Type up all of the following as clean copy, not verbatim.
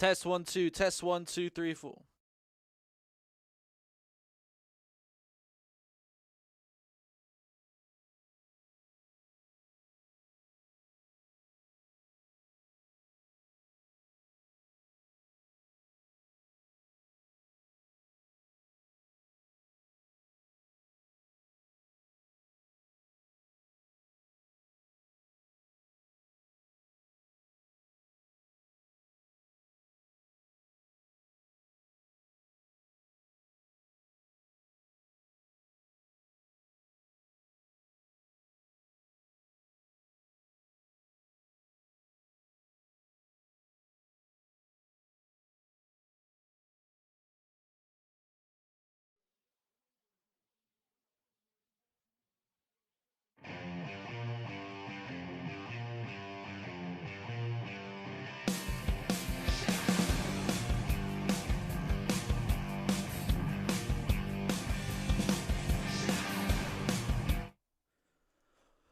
Test 1 2. Test 1 2 3 4.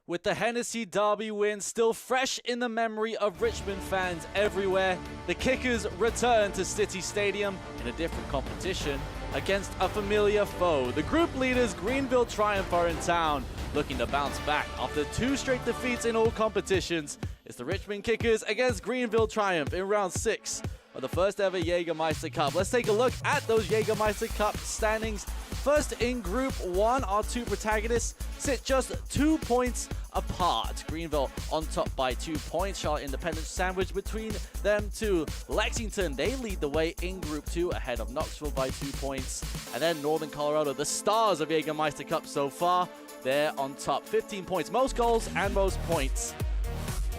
With the Hennessy Derby win still fresh in the memory of Richmond fans everywhere, the Kickers return to City Stadium in a different competition against a familiar foe. The group leaders Greenville Triumph are in town, looking to bounce back after 2 straight defeats in all competitions. It's the Richmond Kickers against Greenville Triumph in round 6 of the first ever Jägermeister Cup. Let's take a look at those Jägermeister Cup standings. First in Group 1, our 2 protagonists sit just 2 points apart. Greenville on top by 2 points. Charlotte Independence sandwiched between them two. Lexington, they lead the way in Group 2 ahead of Knoxville by 2 points. And then Northern Colorado, the stars of Jägermeister Cup so far, they're on top. 15 points, most goals and most points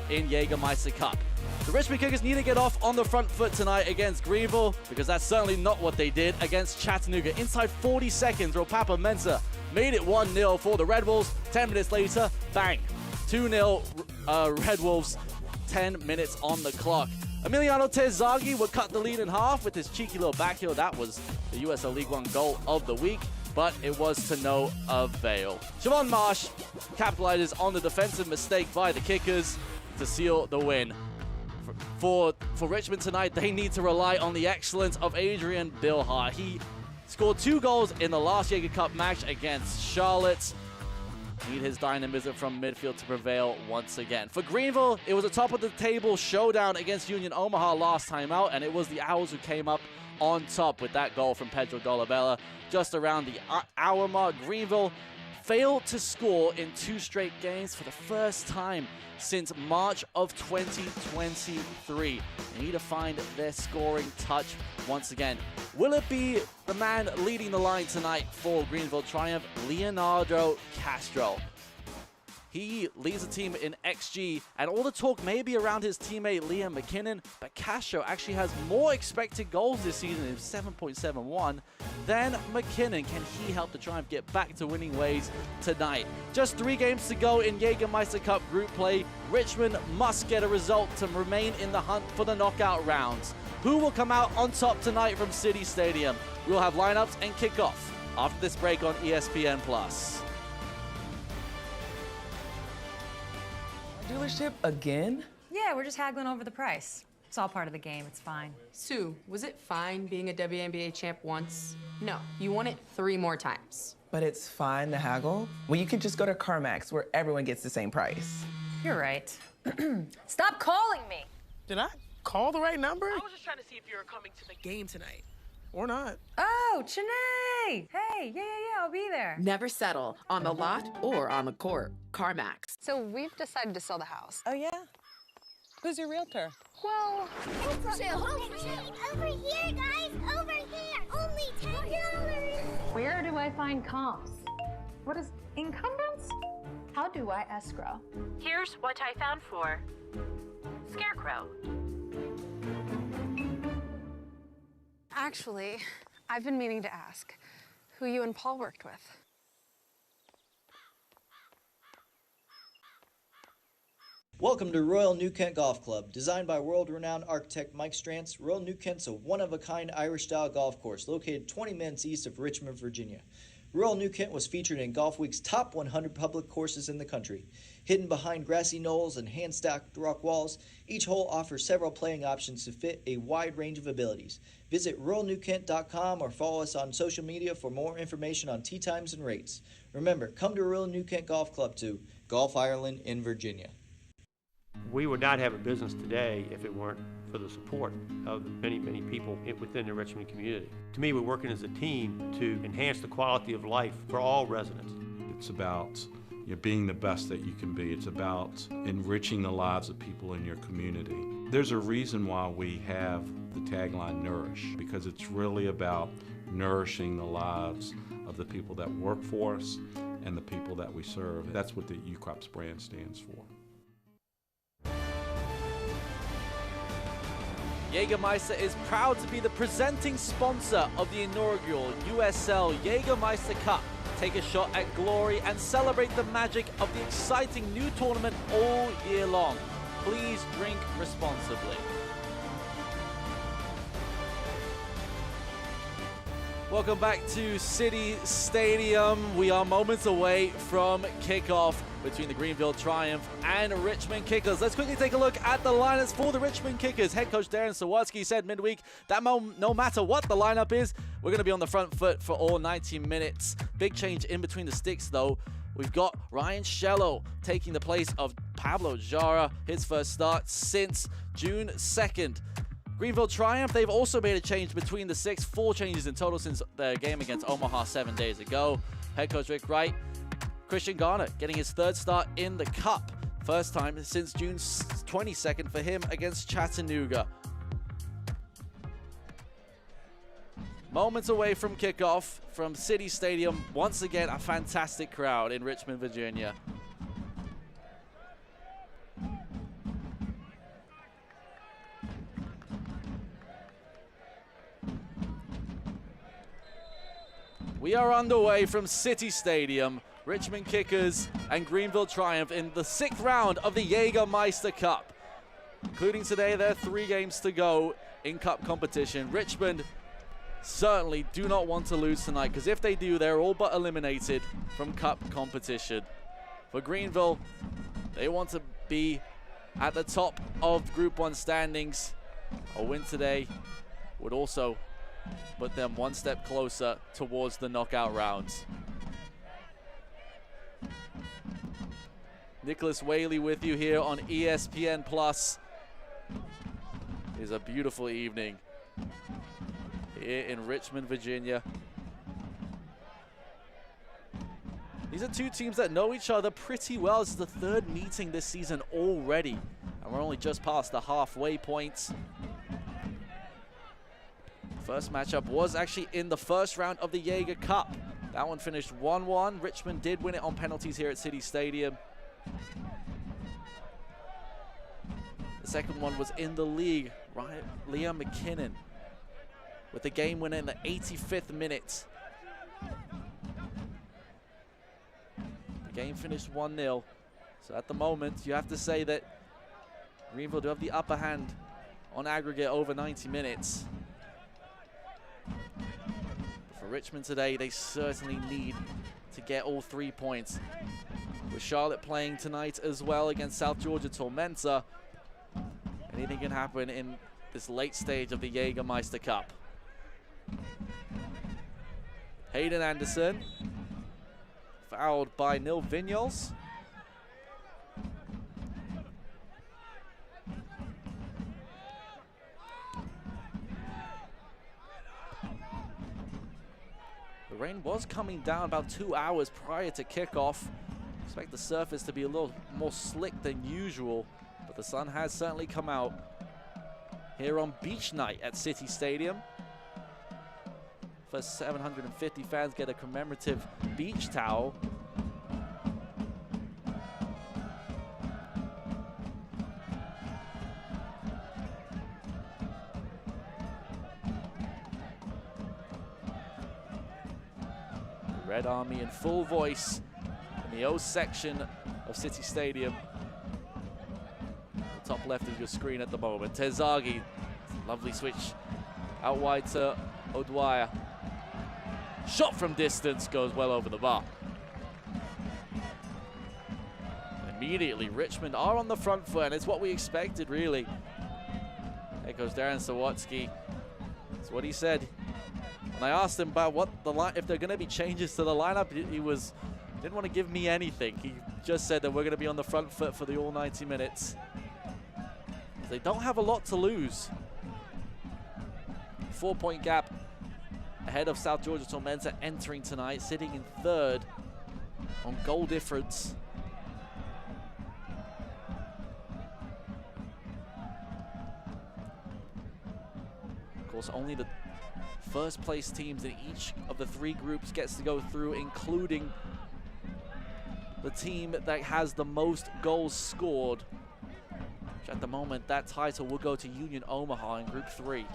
in Jägermeister Cup. The Richmond Kickers need to get off on the front foot tonight against Greenville, because that's certainly not what they did against Chattanooga. Inside 40 seconds, Ropapa Mensah made it 1-0 for the Red Wolves. 10 minutes later, bang, 2-0 Red Wolves, 10 minutes on the clock. Emiliano Terzaghi would cut the lead in half with his cheeky little backheel. That was the USL League One goal of the week, but it was to no avail. Siobhan Marsh capitalizes on the defensive mistake by the Kickers to seal the win. For Richmond tonight, they need to rely on the excellence of Adrian Bilhar. He scored 2 goals in the last Jaeger Cup match against Charlotte. Need his dynamism from midfield to prevail once again. For Greenville, it was a top-of-the-table showdown against Union Omaha last time out, and it was the Owls who came up on top with that goal from Pedro Dolabella just around the hour mark. Greenville failed to score in 2 straight games for the first time since March of 2023. They need to find their scoring touch once again. Will it be the man leading the line tonight for Greenville Triumph, Leonardo Castro? He leads the team in XG, and all the talk may be around his teammate Liam McKinnon, but Castro actually has more expected goals this season in 7.71 than McKinnon. Can he help the Triumph get back to winning ways tonight? Just 3 games to go in Jägermeister Cup group play. Richmond must get a result to remain in the hunt for the knockout rounds. Who will come out on top tonight from City Stadium? We'll have lineups and kickoff after this break on ESPN+. Dealership again? Yeah, we're just haggling over the price. It's all part of the game, it's fine. Sue, was it fine being a WNBA champ once? No, you won it 3 more times. But it's fine to haggle? Well, you can just go to CarMax where everyone gets the same price. You're right. Stop calling me! Did I call the right number? I was just trying to see if you were coming to the game tonight. Or not. Oh, Chanae! Hey, yeah, I'll be there. Never settle on the lot or on the court. CarMax. So we've decided to sell the house. Oh, yeah? Who's your realtor? Well, Over here, guys! Over here! Only $10! where do I find comps? What is incumbents? How do I escrow? Here's what I found for Scarecrow. Actually, I've been meaning to ask who you and Paul worked with. Welcome to Royal New Kent Golf Club. Designed by world-renowned architect Mike Strantz, Royal New Kent's a one-of-a-kind Irish-style golf course located 20 minutes east of Richmond, Virginia. Royal New Kent was featured in Golf Week's top 100 public courses in the country. Hidden behind grassy knolls and hand-stacked rock walls, each hole offers several playing options to fit a wide range of abilities. Visit royalnewkent.com or follow us on social media for more information on tee times and rates. Remember, come to Royal New Kent Golf Club to Golf Ireland in Virginia. We would not have a business today if it weren't for the support of the many, many people within the Richmond community. To me, we're working as a team to enhance the quality of life for all residents. It's about being the best that you can be. It's about enriching the lives of people in your community. There's a reason why we have the tagline Nourish, because it's really about nourishing the lives of the people that work for us and the people that we serve. That's what the UCrops brand stands for. Jägermeister is proud to be the presenting sponsor of the inaugural USL Jägermeister Cup. Take a shot at glory and celebrate the magic of the exciting new tournament all year long. Please drink responsibly. Welcome back to City Stadium. We are moments away from kickoff between the Greenville Triumph and Richmond Kickers. Let's quickly take a look at the lineups for the Richmond Kickers. Head coach Darren Sawatsky said midweek that no matter what the lineup is, we're going to be on the front foot for all 90 minutes. Big change in between the sticks, though. We've got Ryan Shello taking the place of Pablo Jara, his first start since June 2nd. Greenville Triumph, they've also made a change between the six, 4 changes in total since their game against Omaha 7 days ago. Head coach Rick Wright, Christian Garner getting his 3rd start in the Cup. First time since June 22nd for him against Chattanooga. Moments away from kickoff from City Stadium. Once again, a fantastic crowd in Richmond, Virginia. We are underway from City Stadium. Richmond Kickers and Greenville Triumph in the 6th round of the Jägermeister Cup. Including today, there are 3 games to go in Cup competition. Richmond certainly do not want to lose tonight, because if they do, they're all but eliminated from Cup competition. For Greenville, they want to be at the top of Group 1 standings. A win today would also put them one step closer towards the knockout rounds. Nicholas Whaley with you here on ESPN Plus. It is a beautiful evening here in Richmond, Virginia. These are 2 teams that know each other pretty well. This is the 3rd meeting this season already, and we're only just past the halfway point. First matchup was actually in the 1st round of the Jaeger Cup. That one finished 1-1. Richmond did win it on penalties here at City Stadium. The second one was in the league. Liam McKinnon with the game winner in the 85th minute. The game finished 1-0. So at the moment, you have to say that Greenville do have the upper hand on aggregate over 90 minutes. For Richmond today, they certainly need to get all 3 points. With Charlotte playing tonight as well against South Georgia Tormenta, anything can happen in this late stage of the Jägermeister Cup. Hayden Anderson, fouled by Nil Vignoles. The rain was coming down about 2 hours prior to kickoff. Expect the surface to be a little more slick than usual, but the sun has certainly come out here on beach night at City Stadium. First 750 fans get a commemorative beach towel. The Red Army in full voice in the O section of City Stadium. The top left of your screen at the moment. Terzaghi, lovely switch out wide to O'Dwyer. Shot from distance goes well over the bar. Immediately, Richmond are on the front foot, and it's what we expected, really. There goes Darren Sawatsky. That's what he said. When I asked him about if there are going to be changes to the lineup, he didn't want to give me anything. He just said that we're going to be on the front foot for the all 90 minutes. They don't have a lot to lose. 4-point gap ahead of South Georgia Tormenta entering tonight, sitting in third on goal difference. Of course, only the first place teams in each of the 3 groups gets to go through, including the team that has the most goals scored. Which at the moment, that title will go to Union Omaha in Group 3.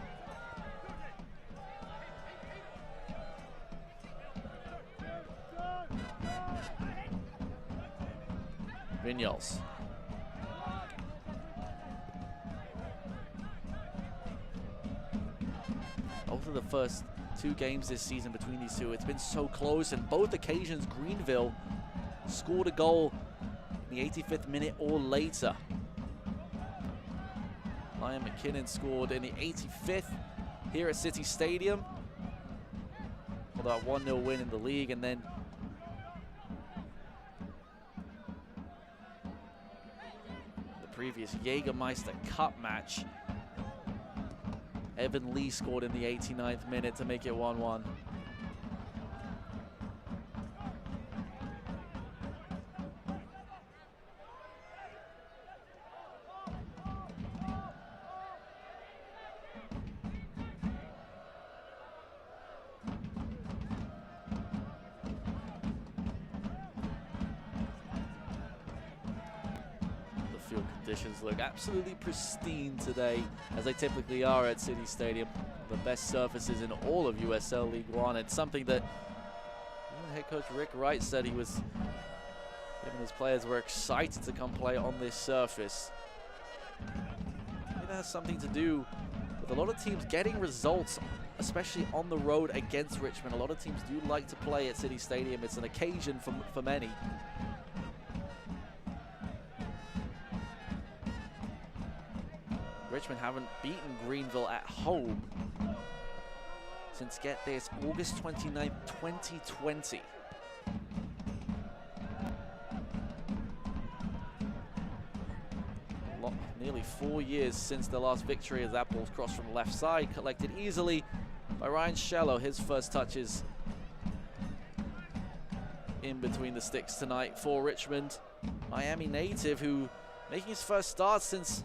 Vignoles. Both of the first 2 games this season between these two, it's been so close, and both occasions Greenville scored a goal in the 85th minute or later. Liam McKinnon scored in the 85th here at City Stadium for that 1-0 win in the league, and then the previous Jägermeister Cup match, Evan Lee scored in the 89th minute to make it 1-1. Conditions look absolutely pristine today, as they typically are at City Stadium. The best surfaces in all of USL League One. It's something that head coach Rick Wright said he was, even his players were excited to come play on this surface. I think that has something to do with a lot of teams getting results, especially on the road against Richmond. A lot of teams do like to play at City Stadium. It's an occasion for many. Richmond haven't beaten Greenville at home since, get this, August 29th, 2020. Nearly 4 years since the last victory, as that ball's crossed from the left side, collected easily by Ryan Shallow. His first touches in between the sticks tonight for Richmond. Miami native who making his first start since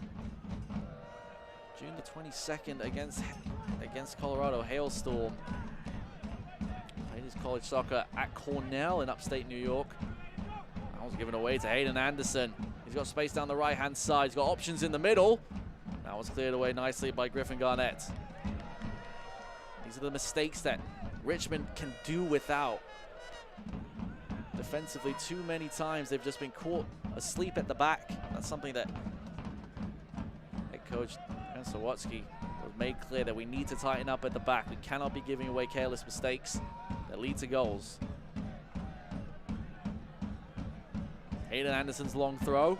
June the 22nd against Colorado Hailstorm. Played his college soccer at Cornell in upstate New York. That was given away to Hayden Anderson. He's got space down the right-hand side. He's got options in the middle. That was cleared away nicely by Griffin Garnett. These are the mistakes that Richmond can do without. Defensively, too many times they've just been caught asleep at the back. That's something that head coach Sawatsky has made clear, that we need to tighten up at the back. We cannot be giving away careless mistakes that lead to goals. Hayden Anderson's long throw.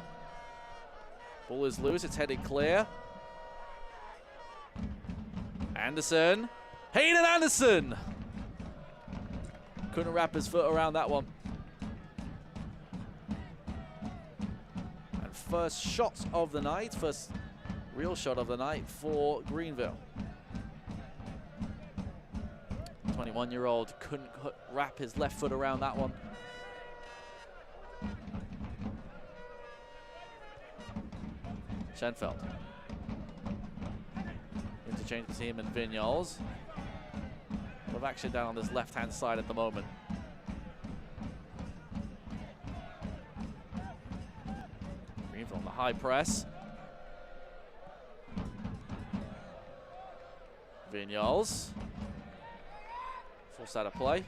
Ball is loose, it's headed clear. Anderson. Hayden Anderson! Couldn't wrap his foot around that one. And first shot of the night, first real shot of the night for Greenville. 21-year-old couldn't wrap his left foot around that one. Schenfeld. Interchange between him and Vignoles. A lot of action down on this left-hand side at the moment. Greenville on the high press. Vignoles. Forced out of play.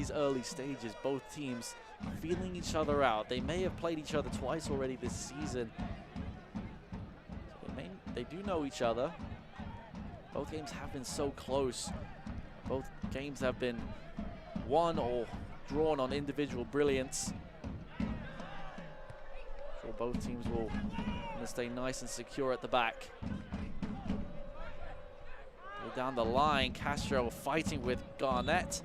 these early stages, both teams feeling each other out. They may have played each other twice already this season. So they do know each other. Both games have been so close. Both games have been won or drawn on individual brilliance. Sure, both teams will stay nice and secure at the back. Down the line, Castro fighting with Garnett.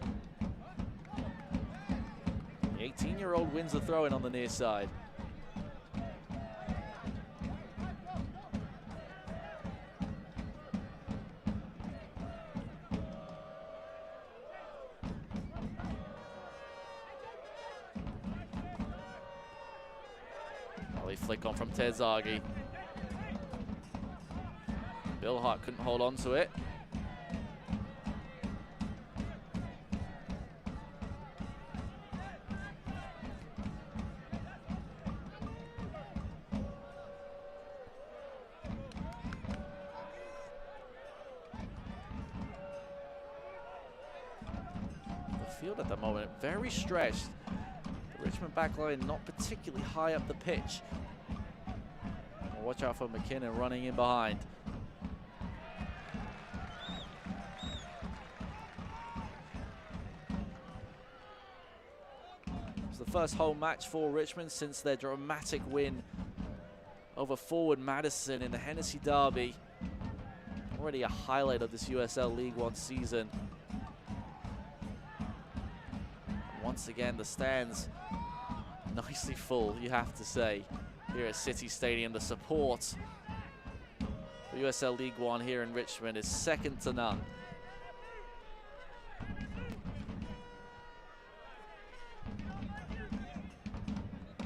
The 18-year-old wins the throw-in on the near side. Early flick on from Terzaghi. Bill Hart couldn't hold on to it. Field at the moment, very stretched. The Richmond backline not particularly high up the pitch. Well, watch out for McKinnon running in behind. It's the first home match for Richmond since their dramatic win over Forward Madison in the Hennessy Derby. Already a highlight of this USL League One season. Once again, the stands nicely full, you have to say, here at City Stadium. The support for USL League One here in Richmond is second to none.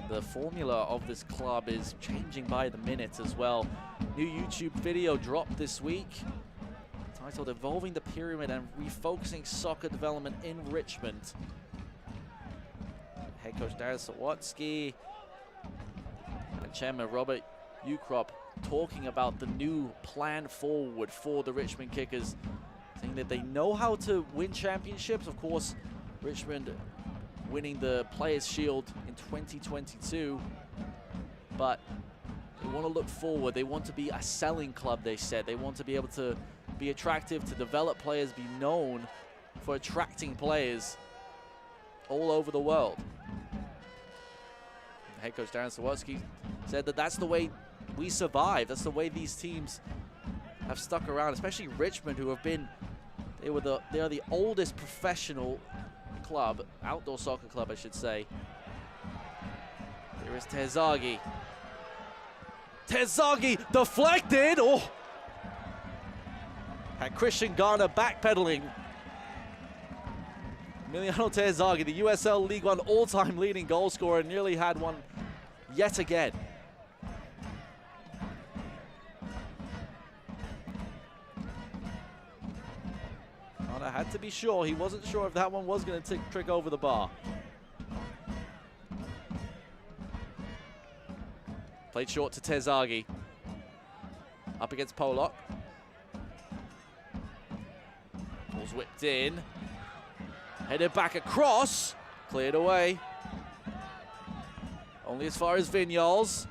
The formula of this club is changing by the minute as well. New YouTube video dropped this week, titled Evolving the Pyramid and Refocusing Soccer Development in Richmond. Head coach Darren Sawatsky and chairman Robert Ukrop talking about the new plan forward for the Richmond Kickers, saying that they know how to win championships. Of course, Richmond winning the Players' Shield in 2022, but they want to look forward. They want to be a selling club, they said. They want to be able to be attractive, to develop players, be known for attracting players all over the world. Head coach Darren Sawatsky said that that's the way we survive. That's the way these teams have stuck around, especially Richmond, who have been, they are the oldest professional club, outdoor soccer club, I should say. Here is Terzaghi. Terzaghi deflected. Oh, had Christian Garner backpedaling. Emiliano Terzaghi, the USL League One all-time leading goal scorer, nearly had one yet again. Garner had to be sure. He wasn't sure if that one was going to trick over the bar. Played short to Terzaghi. Up against Pollock. Ball's whipped in. Headed back across. Cleared away. Only as far as Vignoles.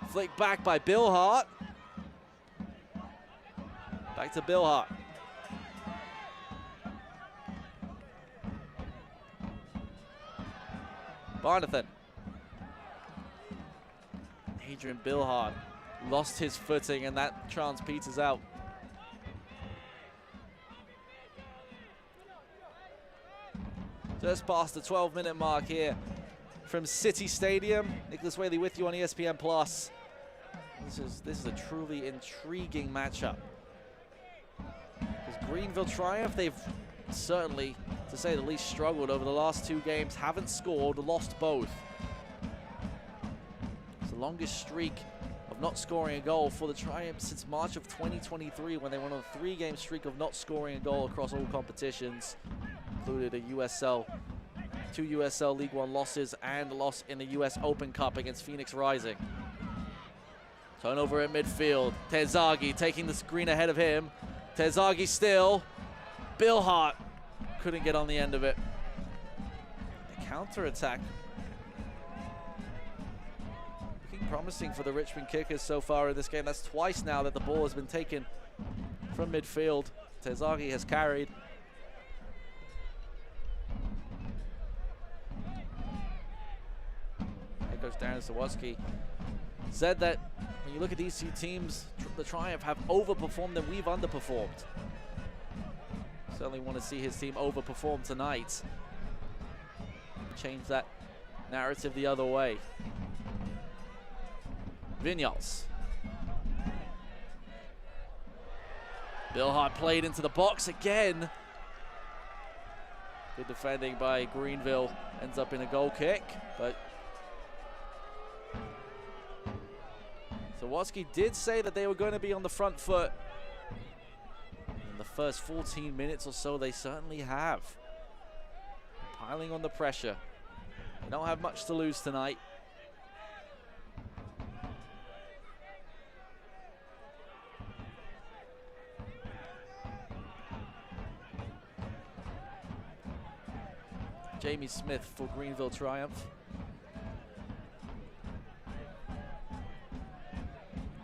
Flicked back by Bill Hart. Back to Bill Hart. Barnathan. Adrian Billhart lost his footing and that chance peters out. Just past the 12-minute mark here from City Stadium. Nicholas Whaley with you on ESPN Plus. This is a truly intriguing matchup. Because Greenville triumph, they've certainly, to say the least, struggled over the last two games. Haven't scored, lost both. It's the longest streak of not scoring a goal for the Triumph since March of 2023, when they went on a 3-game streak of not scoring a goal across all competitions. Included a two USL League One losses and a loss in the US Open Cup against Phoenix Rising. Turnover at midfield. Terzaghi taking the screen ahead of him. Terzaghi still. Bill Hart couldn't get on the end of it. The counter-attack looking promising for the Richmond Kickers so far in this game. That's twice now that the ball has been taken from midfield. Terzaghi has carried. Head coach Darren Sawatsky said that when you look at these two teams, the Triumph have overperformed and we've underperformed. Certainly want to see his team overperform tonight. Change that narrative the other way. Vinyals. Bilhart played into the box again. Good defending by Greenville. Ends up in a goal kick, but Sawatsky did say that they were going to be on the front foot. In the first 14 minutes or so, they certainly have. Piling on the pressure. They don't have much to lose tonight. Jamie Smith for Greenville Triumph.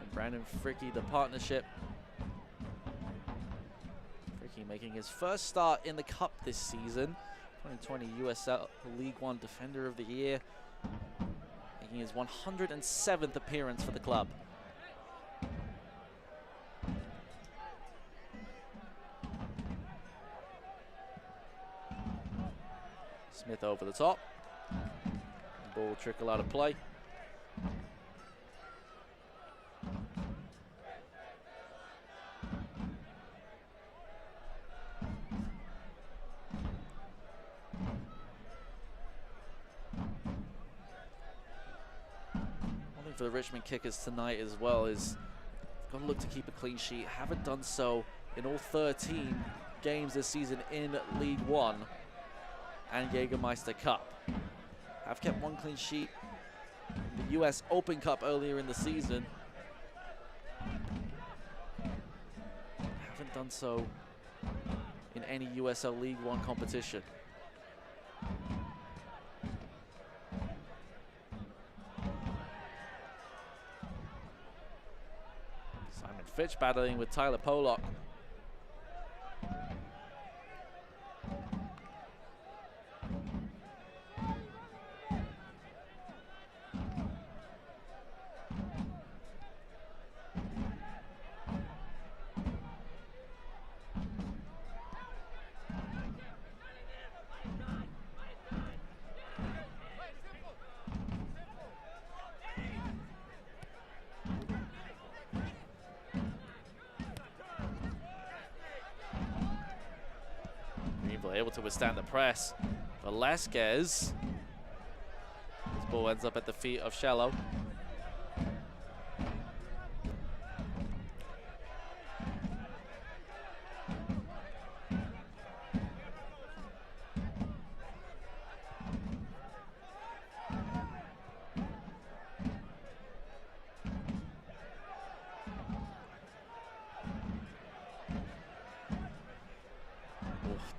And Brandon Fricky, the partnership. Fricky making his first start in the Cup this season. 2020 USL League One Defender of the Year. Making his 107th appearance for the club. Smith over the top. The ball will trickle out of play. One thing for the Richmond Kickers tonight as well is got to look to keep a clean sheet. Haven't done so in all 13 games this season in League One and Jägermeister Cup. Have kept one clean sheet in the US Open Cup earlier in the season. Haven't done so in any USL League One competition. Simon Fitch battling with Tyler Pollock. Able to withstand the press. Velasquez. This ball ends up at the feet of Shallow.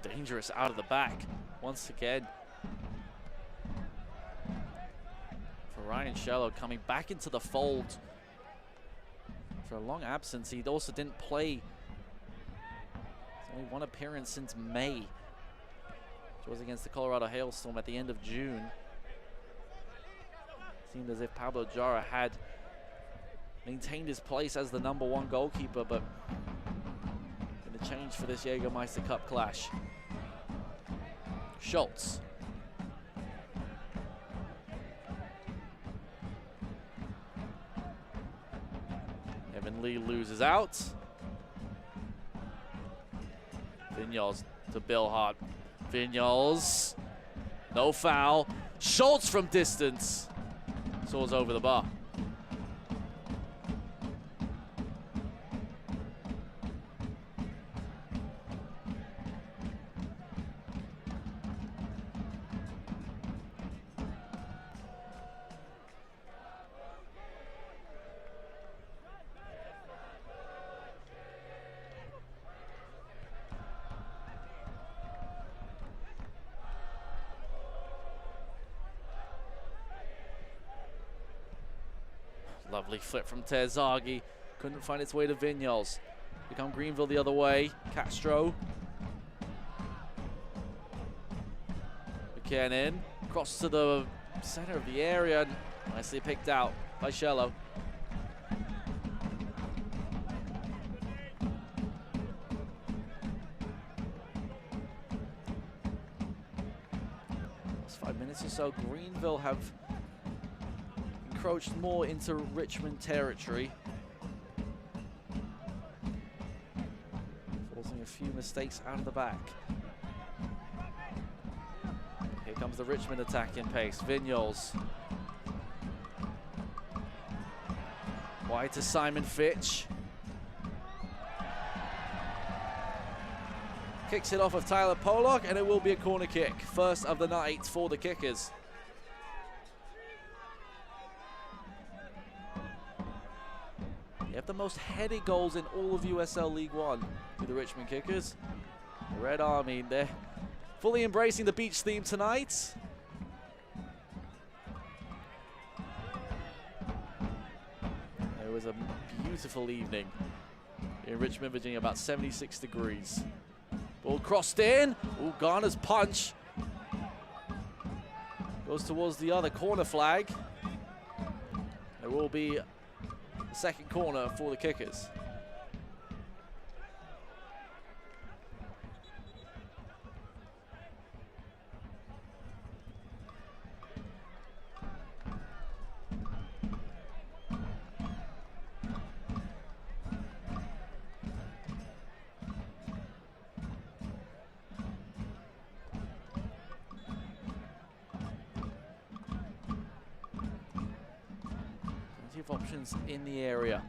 Dangerous out of the back once again for Ryan Shallow, coming back into the fold for a long absence. He also didn't play. It's only one appearance since May, which was against the Colorado Hailstorm at the end of June. Seemed as if Pablo Jara had maintained his place as the #1 goalkeeper, but going to change for this Jägermeister Cup clash. Schultz. Evan Lee loses out. Vinyals to Bilhart. Vinyals. No foul. Schultz from distance. Soars over the bar. Lovely flip from Terzaghi. Couldn't find its way to Vignoles. Here come Greenville the other way. Castro. McKinnon. Cross to the center of the area. Nicely picked out by Shello. Last 5 minutes or so, Greenville have encroached more into Richmond territory, forcing a few mistakes out of the back. Here comes the Richmond attack in pace. Vignoles. Wide to Simon Fitch. Kicks it off of Tyler Pollock, and it will be a corner kick. First of the night for the Kickers. They have the most headed goals in all of USL League One to the Richmond Kickers. The Red Army, they're fully embracing the beach theme tonight. It was a beautiful evening in Richmond, Virginia, about 76 degrees. Ball crossed in. Ooh, Garner's punch. Goes towards the other corner flag. There will be a second corner for the Kickers. Options in the area.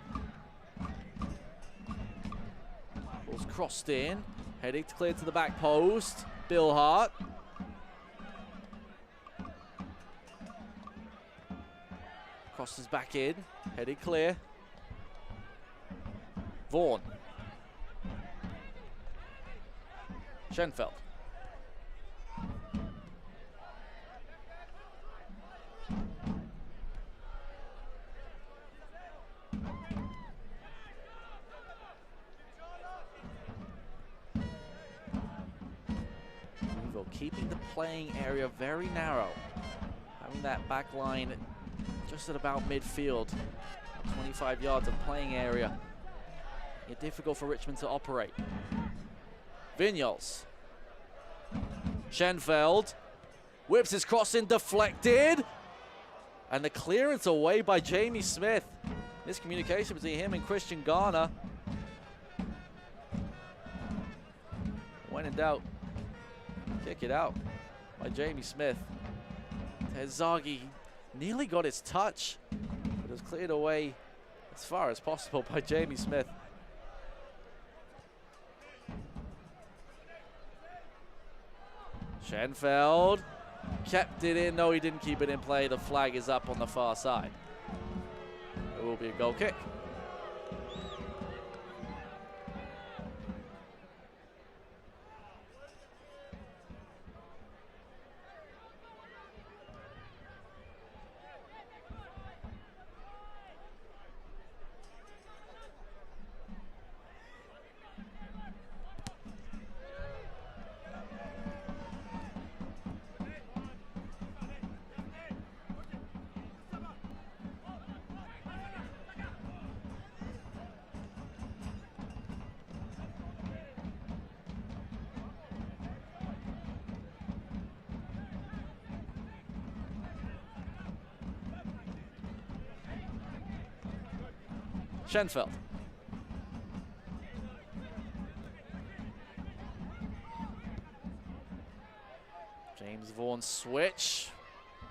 Ball's crossed in, heading clear to the back post. Bill Hart. Crosses back in, headed clear. Vaughan. Schenfeld. Keeping the playing area very narrow, having that back line just at about midfield, 25 yards of playing area. It's difficult for Richmond to operate. Vignoles. Schenfeld whips his cross in, deflected, and the clearance away by Jamie Smith. Miscommunication between him and Christian Garner. When in doubt, kick it out by Jamie Smith. Terzaghi nearly got his touch, but it was cleared away as far as possible by Jamie Smith. Schenfeld kept it in. No, he didn't keep it in play. The flag is up on the far side. It will be a goal kick. Schenfeld. James Vaughan's switch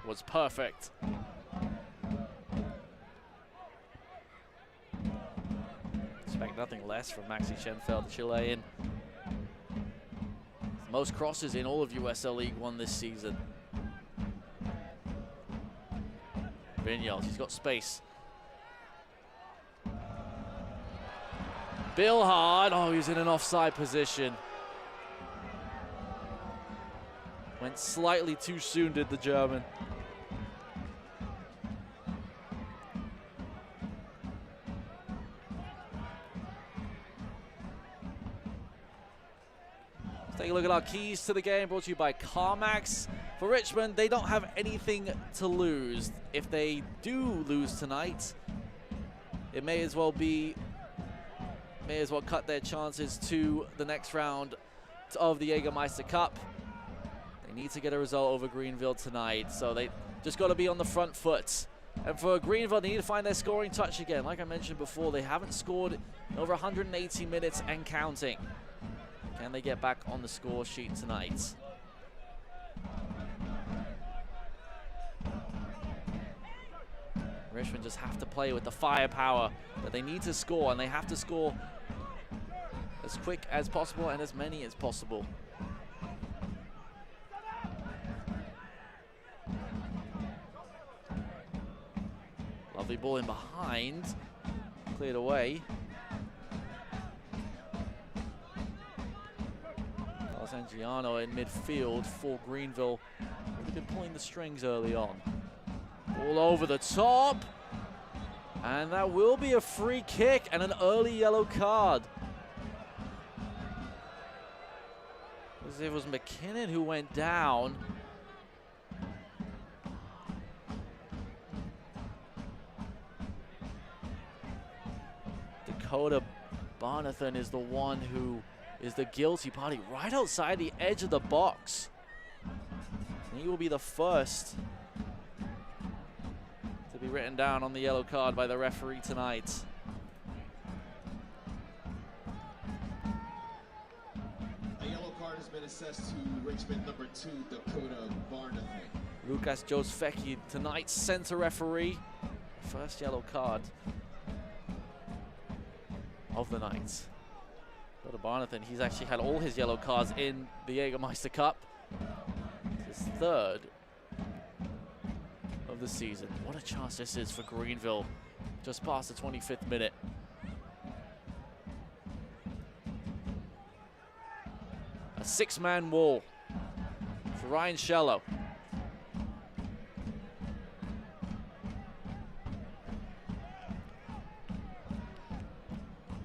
was perfect. Expect nothing less from Maxi Schenfeld, the Chilean. Most crosses in all of USL League One this season. Vignoles, he's got space. Bill Hart, oh, he's in an offside position. Went slightly too soon, did the German. Take a look at our keys to the game, brought to you by CarMax. For Richmond, they don't have anything to lose. If they do lose tonight, it may as well cut their chances to the next round of the Jägermeister Cup. They need to get a result over Greenville tonight, so they just got to be on the front foot. And for Greenville, they need to find their scoring touch again. Like I mentioned before, they haven't scored in over 180 minutes and counting. Can they get back on the score sheet tonight? Richmond just have to play with the firepower that they need to score, and they have to score as quick as possible and as many as possible. Lovely ball in behind, cleared away. Sangiano in midfield for Greenville. Really been pulling the strings early on. All over the top. And that will be a free kick and an early yellow card. As if it was McKinnon who went down. Dakota Barnathan is the one who is the guilty party right outside the edge of the box. And he will be the first to be written down on the yellow card by the referee tonight. A yellow card has been assessed to Richmond number 2, Dakota Barnathan. Lucas Josfecki, tonight's center referee. First yellow card of the night. Dakota Barnathan, he's actually had all his yellow cards in the Jägermeister Cup. It's his third of the season. What a chance this is for Greenville, just past the 25th minute. A 6-man wall for Ryan Shello.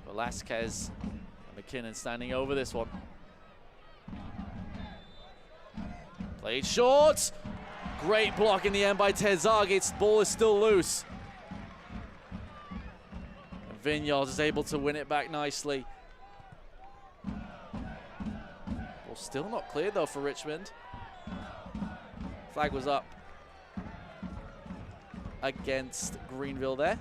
Velasquez and McKinnon standing over this one. Played short. Great block in the end by Terzagis. Ball is still loose. And Vinyard is able to win it back nicely. Ball still not cleared though for Richmond. Flag was up against Greenville there.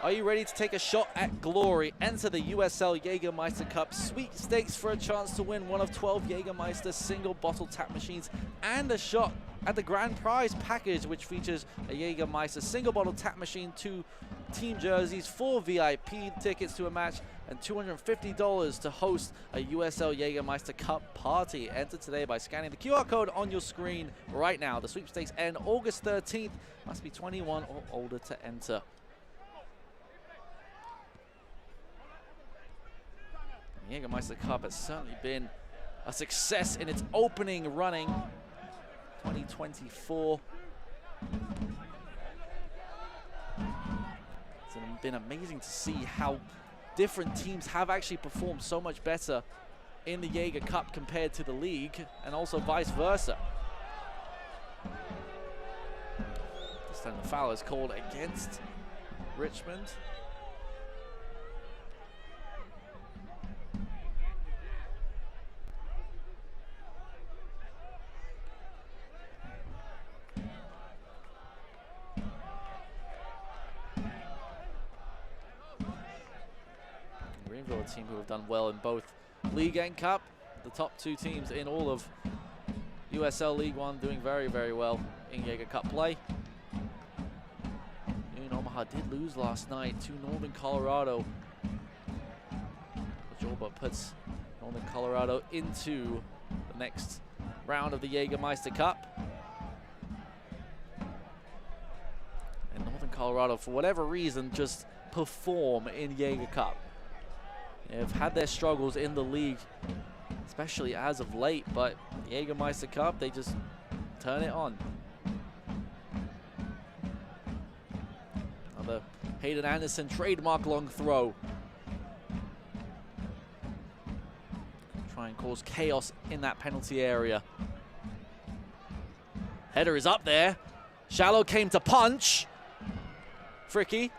Are you ready to take a shot at glory? Enter the USL Jägermeister Cup sweepstakes for a chance to win one of 12 Jägermeister single bottle tap machines and a shot at the grand prize package, which features a Jägermeister single bottle tap machine, 2 team jerseys, 4 VIP tickets to a match, and $250 to host a USL Jägermeister Cup party. Enter today by scanning the QR code on your screen right now. The sweepstakes end August 13th. Must be 21 or older to enter. The Jägermeister Cup has certainly been a success in its opening running, 2024. It's been amazing to see how different teams have actually performed so much better in the Jaeger Cup compared to the league, and also vice versa. This time the foul is called against Richmond. Greenville, a team who have done well in both League and Cup. The top two teams in all of USL League One doing very, very well in Jaeger Cup play. Omaha did lose last night to Northern Colorado, which all but puts Northern Colorado into the next round of the Jägermeister Cup. And Northern Colorado, for whatever reason, just perform in Jaeger Cup. They've had their struggles in the league, especially as of late, but Jägermeister Cup, they just turn it on. Another Hayden Anderson trademark long throw. Try and cause chaos in that penalty area. Header is up there. Shallow came to punch. Fricky.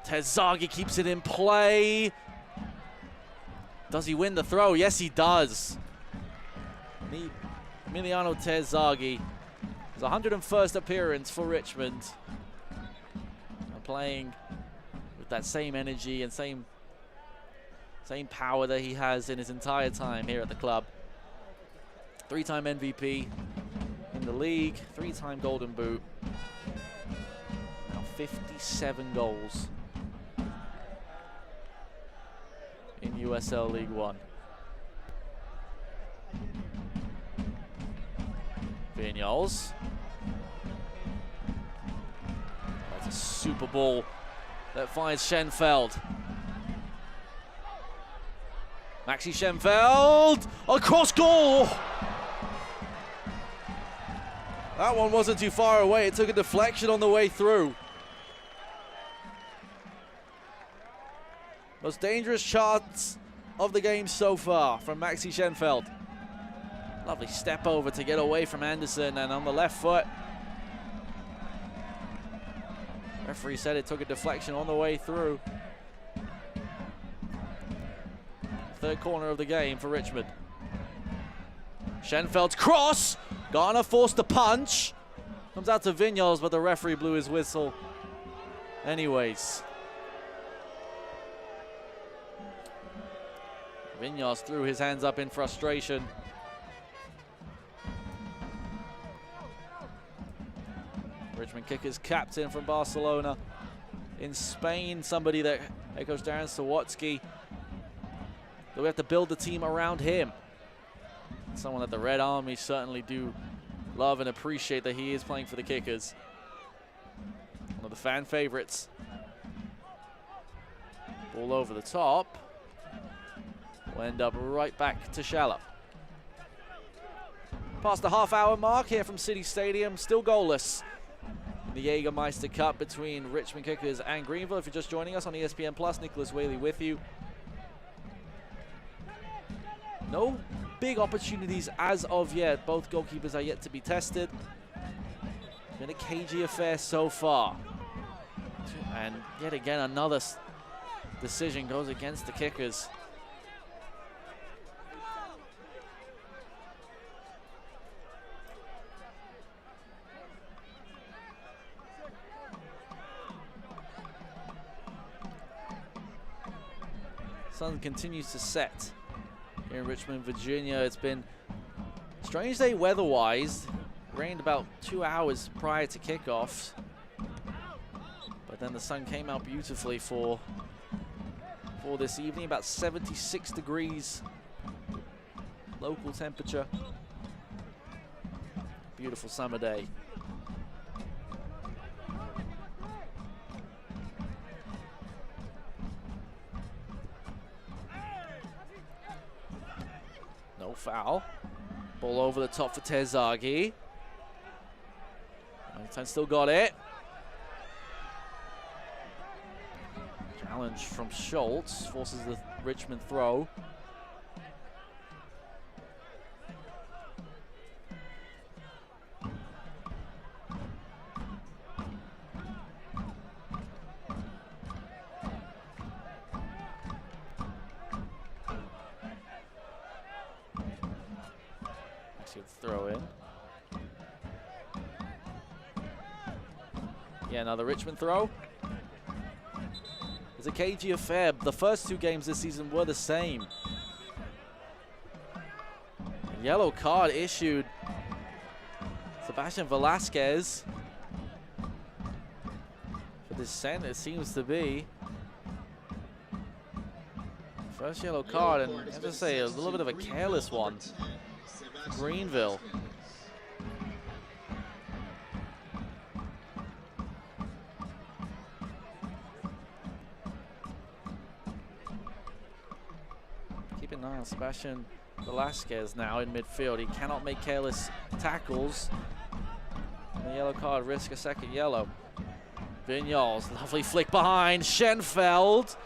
Terzaghi keeps it in play. Does he win the throw? Yes, he does. Emiliano Terzaghi. His 101st appearance for Richmond. Playing with that same energy and same power that he has in his entire time here at the club. 3-time MVP in the league, 3-time Golden Boot. Now 57 goals in USL League One. Vignoles. That's a super ball that finds Schenfeld. Maxi Schenfeld across goal. That one wasn't too far away. It took a deflection on the way through. Most dangerous chance of the game so far from Maxi Schenfeld. Lovely step over to get away from Anderson, and on the left foot. Referee said it took a deflection on the way through. Third corner of the game for Richmond. Schenfeld's cross. Garner forced the punch. Comes out to Vignoles, but the referee blew his whistle anyways. Vignoles threw his hands up in frustration. Richmond kickers captain from Barcelona. In Spain, somebody that echoes Darren Sawatsky. But we have to build the team around him. Someone that the Red Army certainly do love and appreciate that he is playing for the kickers. One of the fan favorites. Ball over the top. Will end up right back to Shallow. Past the half-hour mark here from City Stadium, still goalless. The Jägermeister Cup between Richmond Kickers and Greenville. If you're just joining us on ESPN Plus, Nicholas Whaley with you. No big opportunities as of yet. Both goalkeepers are yet to be tested. It's been a cagey affair so far. And yet again, another decision goes against the Kickers. Sun continues to set here in Richmond, Virginia. It's been a strange day weather-wise. Rained about 2 hours prior to kickoff, but then the sun came out beautifully for this evening. About 76 degrees local temperature. Beautiful summer day. No foul. Ball over the top for Terzaghi. Valentine still got it. Challenge from Schultz forces the Richmond throw. Throw in. Yeah, another Richmond throw. It's a cagey affair. The first 2 games this season were the same. A yellow card issued. Sebastian Velasquez. For this cent, it seems to be. First yellow card, and I have to say, a little bit of a careless one. Greenville. Keep an eye on Sebastian Velasquez now in midfield. He cannot make careless tackles. And the yellow card risk a second yellow. Vignoles, lovely flick behind. Schenfeld.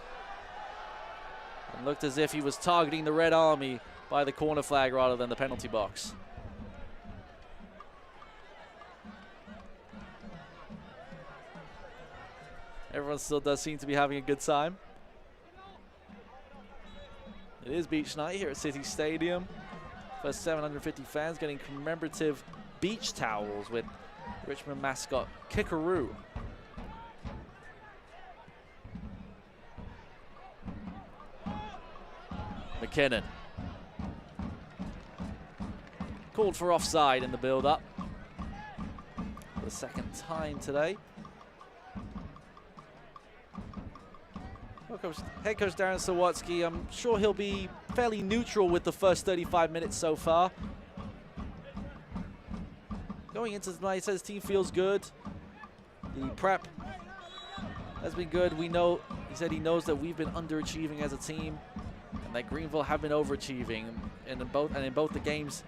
And looked as if he was targeting the Red Army by the corner flag rather than the penalty box. Everyone still does seem to be having a good time. It is beach night here at City Stadium. First 750 fans getting commemorative beach towels with Richmond mascot Kickaroo. McKinnon. Called for offside in the build-up. For the second time today. Head coach Darren Sawatsky, I'm sure he'll be fairly neutral with the first 35 minutes so far. Going into tonight, he says his team feels good. The prep has been good. We know, he said he knows that we've been underachieving as a team and that Greenville have been overachieving. And in both the games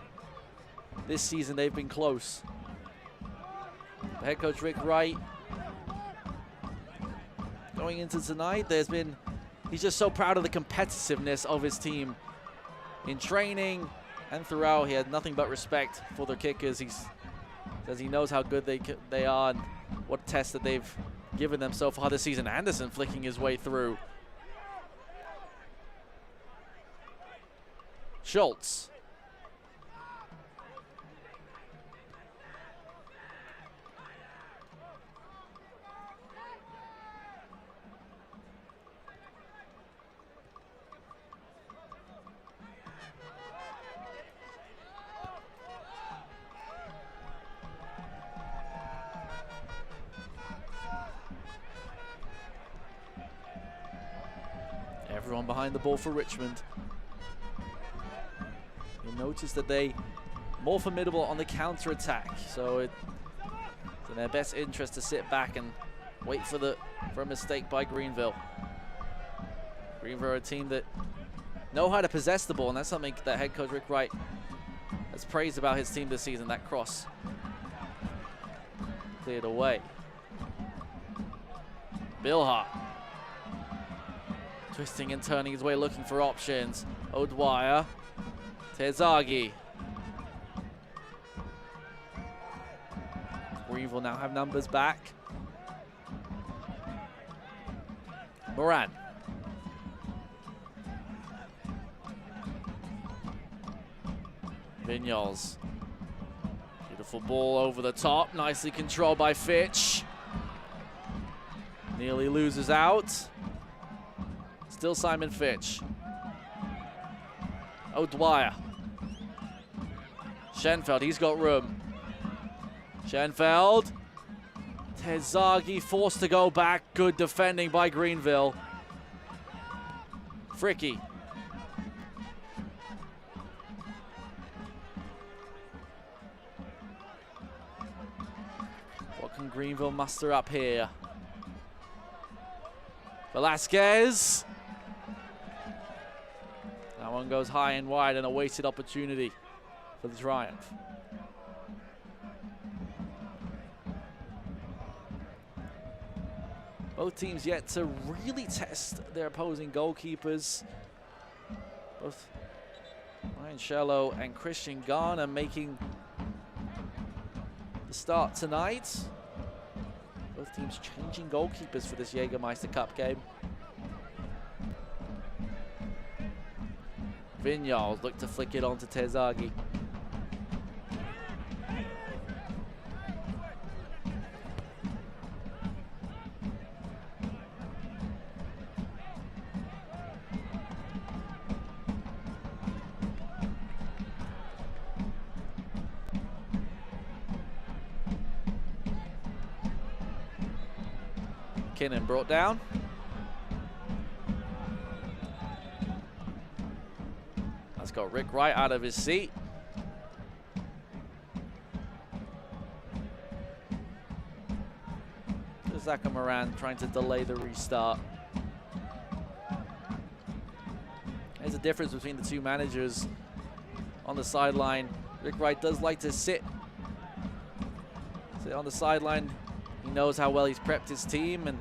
this season, they've been close. The head coach Rick Wright, going into tonight, he's just so proud of the competitiveness of his team in training and throughout. He had nothing but respect for the kickers. He says he knows how good they are and what test that they've given them so far this season. Anderson flicking his way through. Schultz. Everyone behind the ball for Richmond. You'll notice that they more formidable on the counter-attack, so it's in their best interest to sit back and wait for a mistake by Greenville. Greenville are a team that know how to possess the ball, and that's something that head coach Rick Wright has praised about his team this season. That cross cleared away. Bilhart. Twisting and turning his way, looking for options. O'Dwyer. Terzaghi. Greenville now have numbers back. Moran. Vignoles. Beautiful ball over the top. Nicely controlled by Fitch. Nearly loses out. Still Simon Fitch. O'Dwyer. Schenfeld, he's got room. Schenfeld. Terzaghi forced to go back. Good defending by Greenville. Fricky. What can Greenville muster up here? Velasquez. That one goes high and wide, and a wasted opportunity for the Triumph. Both teams yet to really test their opposing goalkeepers. Both Ryan Shello and Christian Garner making the start tonight. Both teams changing goalkeepers for this Jägermeister Cup game. Vignoles look to flick it onto Terzaghi. McKinnon brought down. That's got Rick Wright out of his seat. Zaka Moran trying to delay the restart. There's a difference between the two managers on the sideline. Rick Wright does like to sit on the sideline. He knows how well he's prepped his team and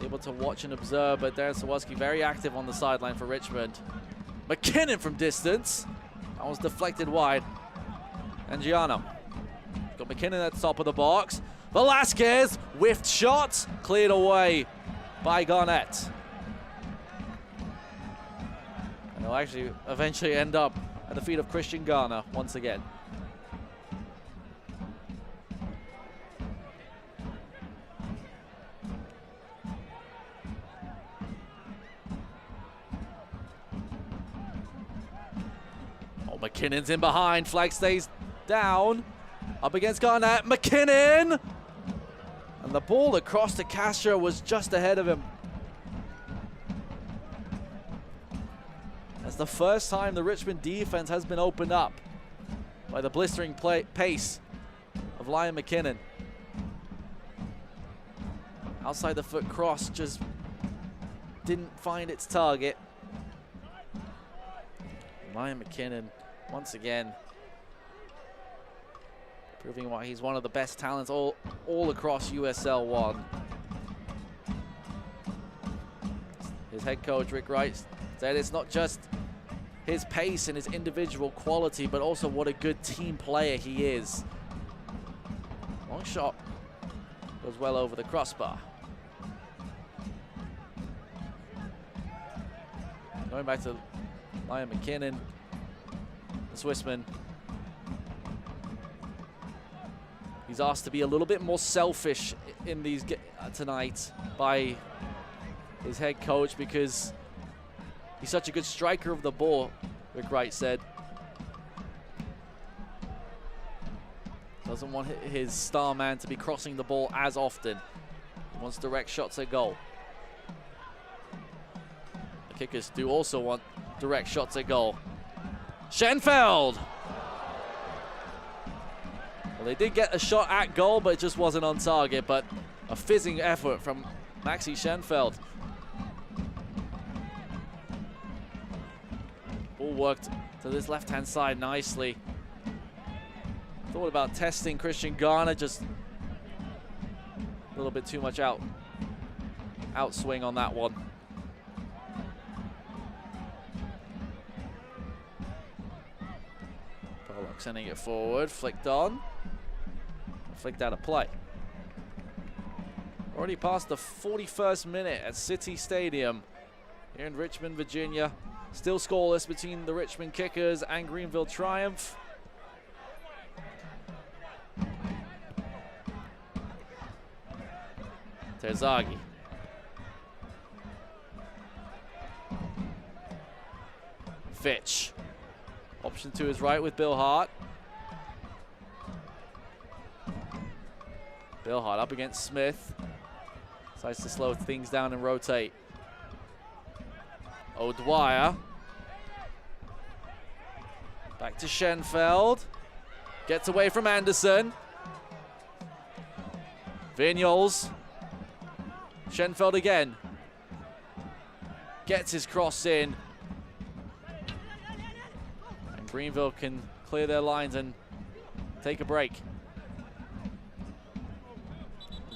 able to watch and observe, but Darren Sawatsky very active on the sideline for Richmond. McKinnon from distance. That was deflected wide. And Giano. Got McKinnon at the top of the box. Velasquez, whiffed shot, cleared away by Garnett. And he'll actually eventually end up at the feet of Christian Garner once again. Oh, McKinnon's in behind, flag stays down. Up against Garnett, McKinnon! And the ball across to Castro was just ahead of him. That's the first time the Richmond defense has been opened up by the blistering pace of Liam McKinnon. Outside the foot cross just didn't find its target. Liam McKinnon, once again, proving why he's one of the best talents all across USL 1. His head coach, Rick Wright, said it's not just his pace and his individual quality, but also what a good team player he is. Long shot goes well over the crossbar. Going back to Liam McKinnon, the Swissman. He's asked to be a little bit more selfish in these tonight by his head coach because he's such a good striker of the ball, Rick Wright said. Doesn't want his star man to be crossing the ball as often. He wants direct shots at goal. The kickers do also want direct shots at goal. Schenfeld! Well, they did get a shot at goal, but it just wasn't on target. But a fizzing effort from Maxi Schenfeld. Ball worked to this left-hand side nicely. Thought about testing Christian Garner, just a little bit too much outswing on that one. Pollock sending it forward, flicked on. Flicked out of play. Already past the 41st minute at City Stadium here in Richmond, Virginia. Still scoreless between the Richmond Kickers and Greenville Triumph. Terzaghi. Fitch. Option to his right with Bill Hart. Bill Hart up against Smith. Decides to slow things down and rotate. O'Dwyer. Back to Schenfeld. Gets away from Anderson. Vignoles. Schenfeld again. Gets his cross in. And Greenville can clear their lines and take a break.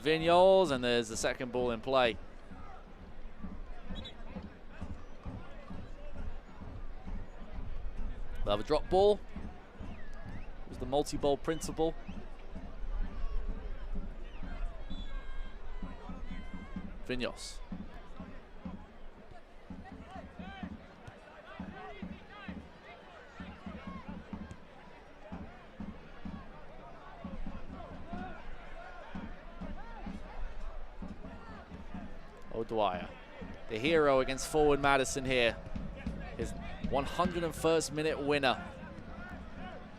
Vignoles, and there's the second ball in play. They'll have a drop ball. It was the multi-ball principle. Vignos. O'Dwyer, the hero against forward Madison here. His 101st minute winner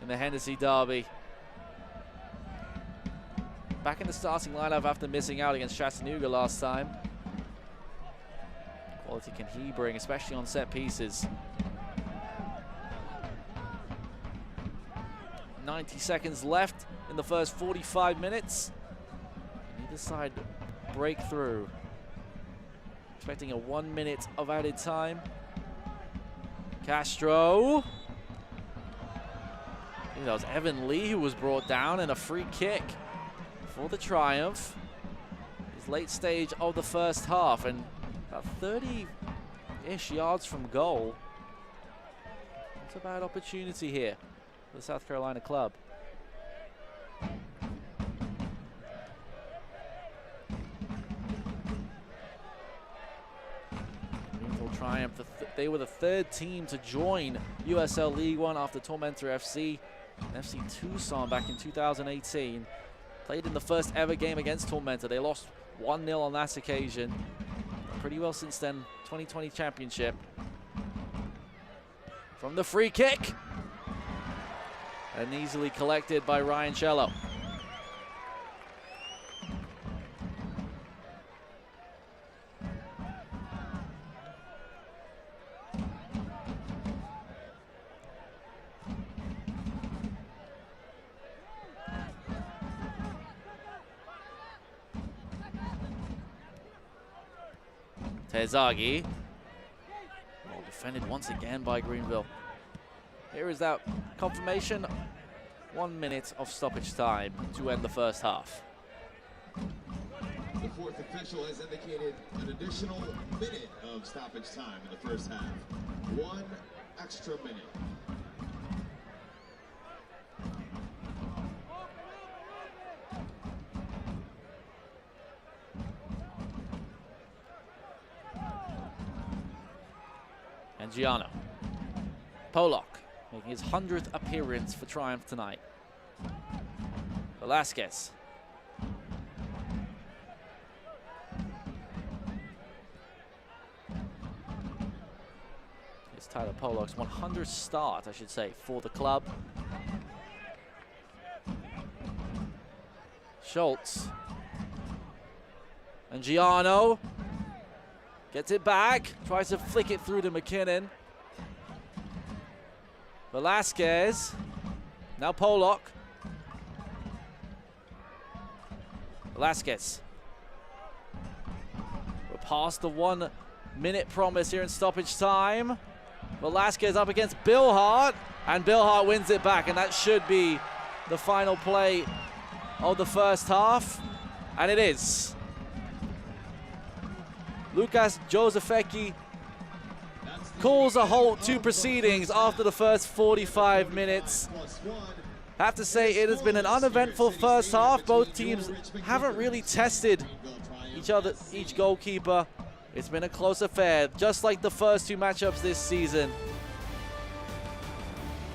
in the Hennessy Derby. back in the starting lineup after missing out against Chattanooga last time. Quality can he bring, especially on set pieces. 90 seconds left in the first 45 minutes. Neither side breakthrough. Expecting a 1 minute of added time. Castro. I think that was Evan Lee who was brought down, and a free kick for the Triumph. It's late stage of the first half and about 30-ish yards from goal. Not a bad opportunity here for the South Carolina club. Greenville Triumph, they were the third team to join USL League One after Tormentor FC and FC Tucson back in 2018. Played in the first ever game against Tormentor. They lost 1-0 on that occasion. Pretty well since then. 2020 championship. From the free kick. And easily collected by Ryan Cello. Terzaghi. Well defended once again by Greenville. Here is that confirmation. 1 minute of stoppage time to end the first half. The fourth official has indicated an additional minute of stoppage time in the first half. 1 extra minute. And Giano. Pollock making his 100th appearance for Triumph tonight. Velasquez. It's Tyler Pollock's 100th start, I should say, for the club. Schultz. And Giano gets it back, tries to flick it through to McKinnon. Velasquez, now Pollock. Velasquez. We're past the 1 minute promise here in stoppage time. Velasquez up against Billhart, and Billhart wins it back, and that should be the final play of the first half, and it is. Lucas Josefecki calls a halt to proceedings after the first 45 minutes. I have to say it has been an uneventful first half. Both teams haven't really tested each goalkeeper. It's been a close affair, just like the first 2 matchups this season.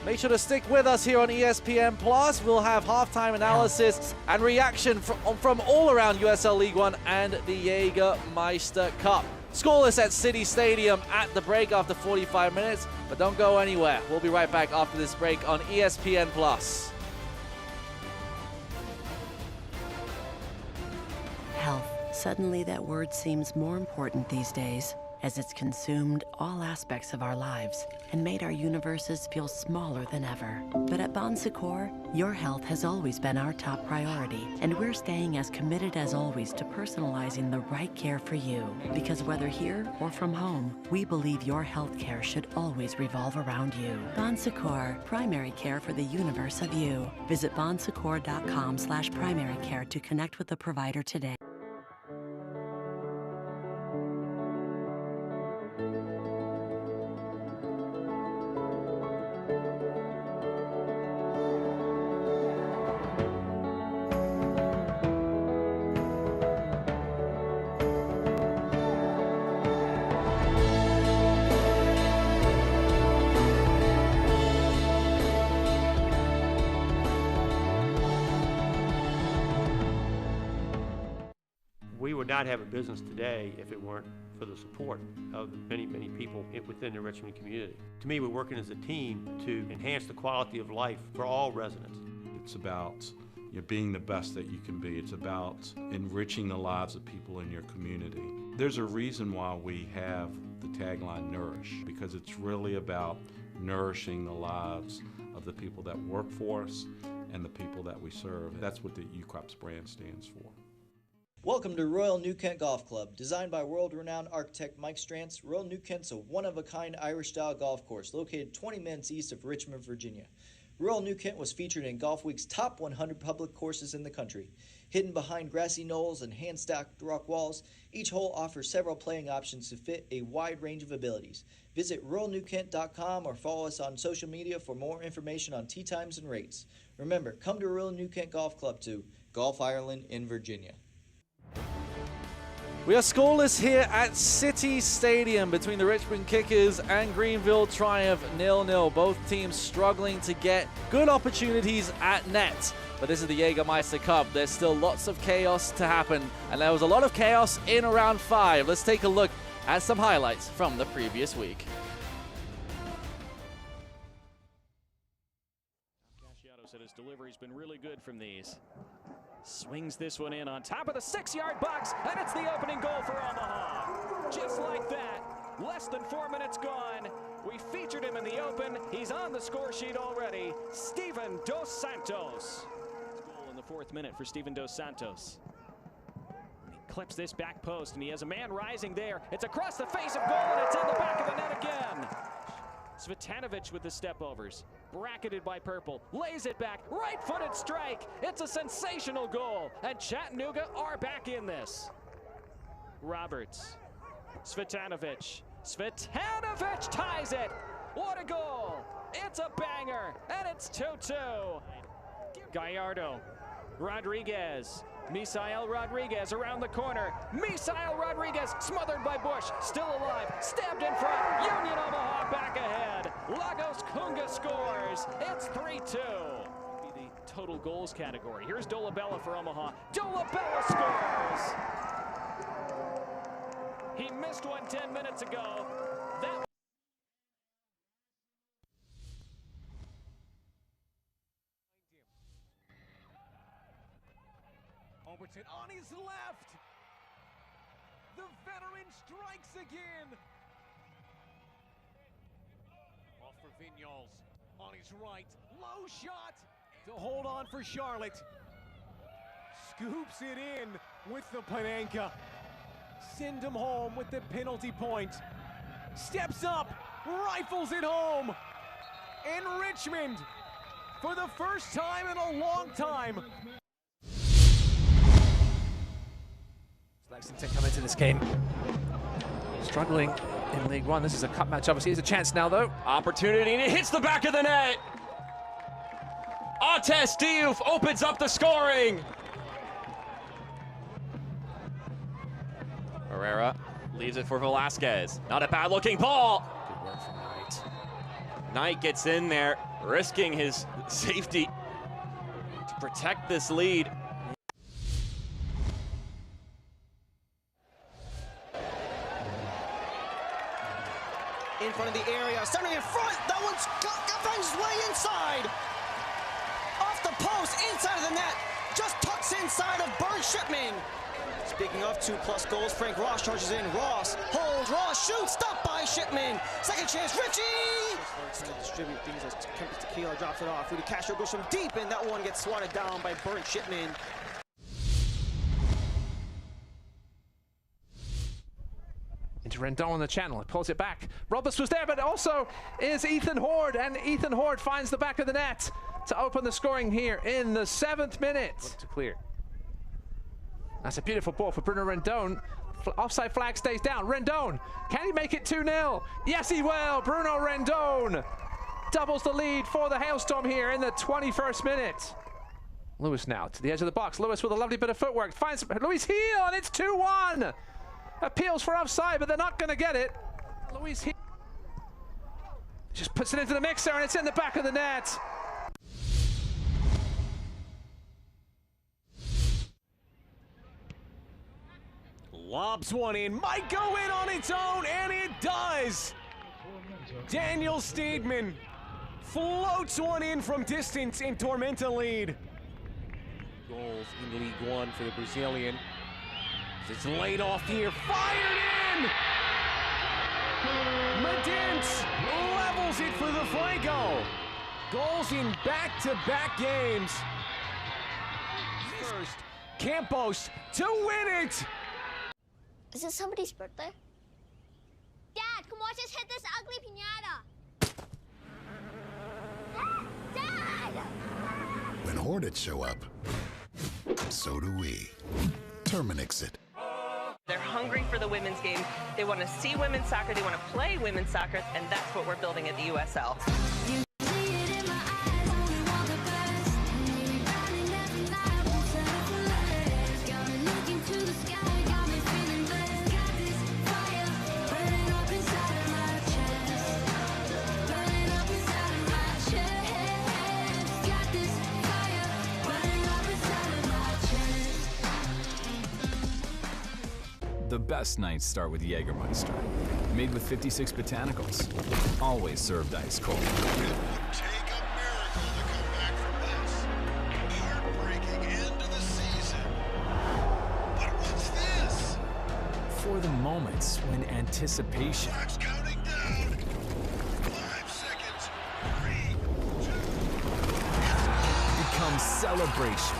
Make sure to stick with us here on ESPN Plus. We'll have halftime analysis and reaction from all around USL League One and the Jägermeister Cup. Scoreless at City Stadium at the break after 45 minutes, but don't go anywhere. We'll be right back after this break on ESPN Plus. Health. Suddenly that word seems more important these days, as it's consumed all aspects of our lives and made our universes feel smaller than ever. But at Bon Secours, your health has always been our top priority, and we're staying as committed as always to personalizing the right care for you. Because whether here or from home, we believe your health care should always revolve around you. Bon Secours, primary care for the universe of you. Visit bonsecours.com/primary care to connect with a provider today. We would not have a business today if it weren't for the support of many, many people within the Richmond community. To me, we're working as a team to enhance the quality of life for all residents. It's about you're being the best that you can be. It's about enriching the lives of people in your community. There's a reason why we have the tagline Nourish, because it's really about nourishing the lives of the people that work for us and the people that we serve. That's what the UCrops brand stands for. Welcome to Royal New Kent Golf Club. Designed by world-renowned architect Mike Strantz, Royal New Kent's a one-of-a-kind Irish-style golf course located 20 minutes east of Richmond, Virginia. Royal New Kent was featured in Golf Week's top 100 public courses in the country. Hidden behind grassy knolls and hand-stacked rock walls, each hole offers several playing options to fit a wide range of abilities. Visit royalnewkent.com or follow us on social media for more information on tee times and rates. Remember, come to Royal New Kent Golf Club to Golf Ireland in Virginia. We are scoreless here at City Stadium between the Richmond Kickers and Greenville Triumph 0-0. Both teams struggling to get good opportunities at net. But this is the Jägermeister Cup. There's still lots of chaos to happen, and there was a lot of chaos in round 5. Let's take a look at some highlights from the previous week. Casciato said his delivery's been really good from these. Swings this one in on top of the 6-yard box, and it's the opening goal for Omaha. Just like that, less than 4 minutes gone. We featured him in the open. He's on the score sheet already. Steven Dos Santos. Goal in the 4th minute for Steven Dos Santos. He clips this back post, and he has a man rising there. It's across the face of goal, and it's in the back of the net again. Cvitanovic with the step-overs, bracketed by Purple, lays it back, right-footed strike. It's a sensational goal, and Chattanooga are back in this. Roberts, Cvitanovic ties it. What a goal! It's a banger, and it's 2-2. Gallardo, Rodriguez, Misael Rodriguez around the corner. Misael Rodriguez smothered by Bush, still alive, stabbed in front. Union Omaha back ahead. Lagos Kunga scores. It's 3-2. Be the total goals category. Here's Dolabella for Omaha. Dolabella scores. He missed one 10 minutes ago. That Overton on his left. The veteran strikes again. Off for Vignoles on his right. Low shot to hold on for Charlotte. Scoops it in with the Panenka. Send him home with the penalty point. Steps up, rifles it home. And Richmond, for the first time in a long time, Lexington come into this game struggling in League One. This is a cup match, obviously. Here's a chance now, though. opportunity, and it hits the back of the net. Ates Diouf opens up the scoring. Herrera leaves it for Velasquez. Not a bad-looking ball. Good work from Knight. Knight gets in there, risking his safety to protect this lead. In front of the area, starting in front, that one's finds his way inside. Off the post, inside of the net, just tucks inside of Bird Shipman. Speaking of 2+ goals, Frank Ross charges in. Ross holds, Ross shoots, stopped by Shipman. Second chance, Richie! Trying to distribute things as Kempis Tequila drops it off. Rudy Castro goes from deep, and that one gets swatted down by Bird Shipman. Into Rendon on the channel, pulls it back. Roberts was there, but also is Ethan Horde, and Ethan Horde finds the back of the net to open the scoring here in the 7th minute. To clear. That's a beautiful ball for Bruno Rendon. Offside flag stays down. Rendon, can he make it 2-0? Yes, he will. Bruno Rendon doubles the lead for the Hailstorm here in the 21st minute. Lewis now to the edge of the box. Lewis with a lovely bit of footwork. Finds Luis Heel, and it's 2-1. Appeals for offside, but they're not going to get it. Luis Heel just puts it into the mixer, and it's in the back of the net. lobs one in, might go in on its own, and it does! Daniel Steedman floats one in from distance in Tormenta lead. Goals in League One for the Brazilian. It's laid off here, fired in! Medence levels it for the Fuego. Goals in back-to-back games. First, Campos to win it! Is it somebody's birthday? Dad, come watch us hit this ugly piñata. Dad! When Hornets show up, so do we. Terminix it. They're hungry for the women's game. They want to see women's soccer. They want to play women's soccer, and that's what we're building at the USL. The best nights start with Jägermeister. Made with 56 botanicals. Always served ice cold. Take a miracle to come back from this. Heartbreaking end to the season. But what's this? For the moments when anticipation Clock's counting down. 5 seconds. 3, 2, becomes celebration.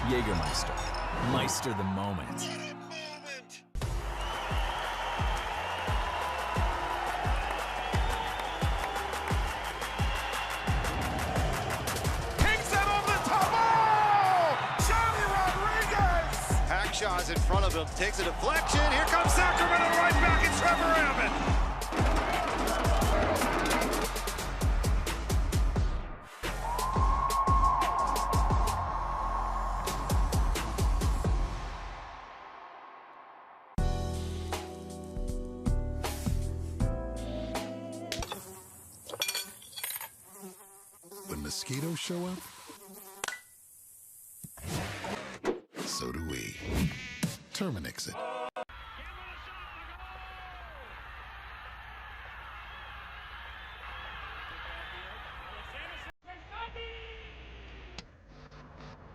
Jägermeister. Meister the moment. Shaw's in front of him, takes a deflection. Here comes Sacramento right back at Trevor Ammon. When mosquitoes show up, so do we. Terminix it.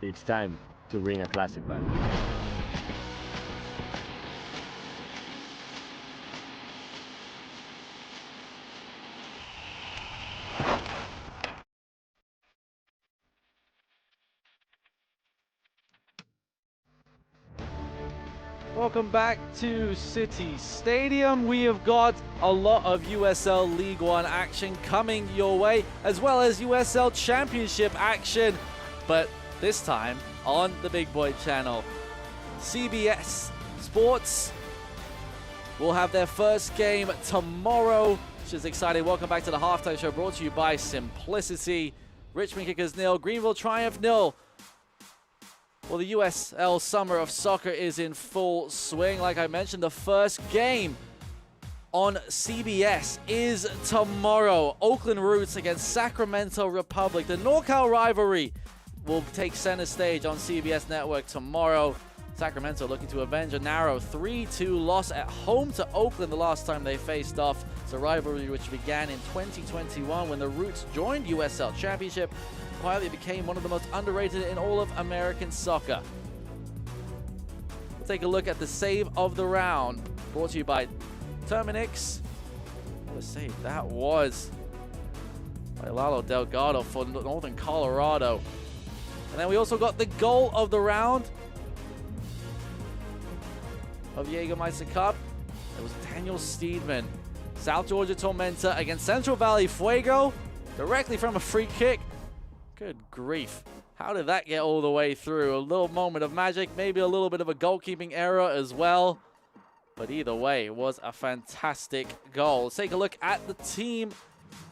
It's time to bring a classic back. Welcome back to City Stadium. We have got a lot of USL League One action coming your way, as well as USL Championship action, but this time on the Big Boy channel. CBS Sports will have their first game tomorrow, which is exciting. Welcome back to the halftime show, brought to you by Simplicity. Richmond Kickers 0, Greenville Triumph 0. Well, the USL Summer of Soccer is in full swing. Like I mentioned, the first game on CBS is tomorrow. Oakland Roots against Sacramento Republic. The NorCal rivalry will take center stage on CBS Network tomorrow. Sacramento looking to avenge a narrow 3-2 loss at home to Oakland the last time they faced off. It's a rivalry which began in 2021 when the Roots joined USL Championship. Quietly became one of the most underrated in all of American soccer. We'll take a look at the save of the round, brought to you by Terminix. What a save that was by Lalo Delgado for Northern Colorado. And then we also got the goal of the round of Jägermeister Cup. It was Daniel Steedman. South Georgia Tormenta against Central Valley Fuego, directly from a free kick. Good grief. How did that get all the way through? A little moment of magic, maybe a little bit of a goalkeeping error as well. But either way, it was a fantastic goal. Let's take a look at the team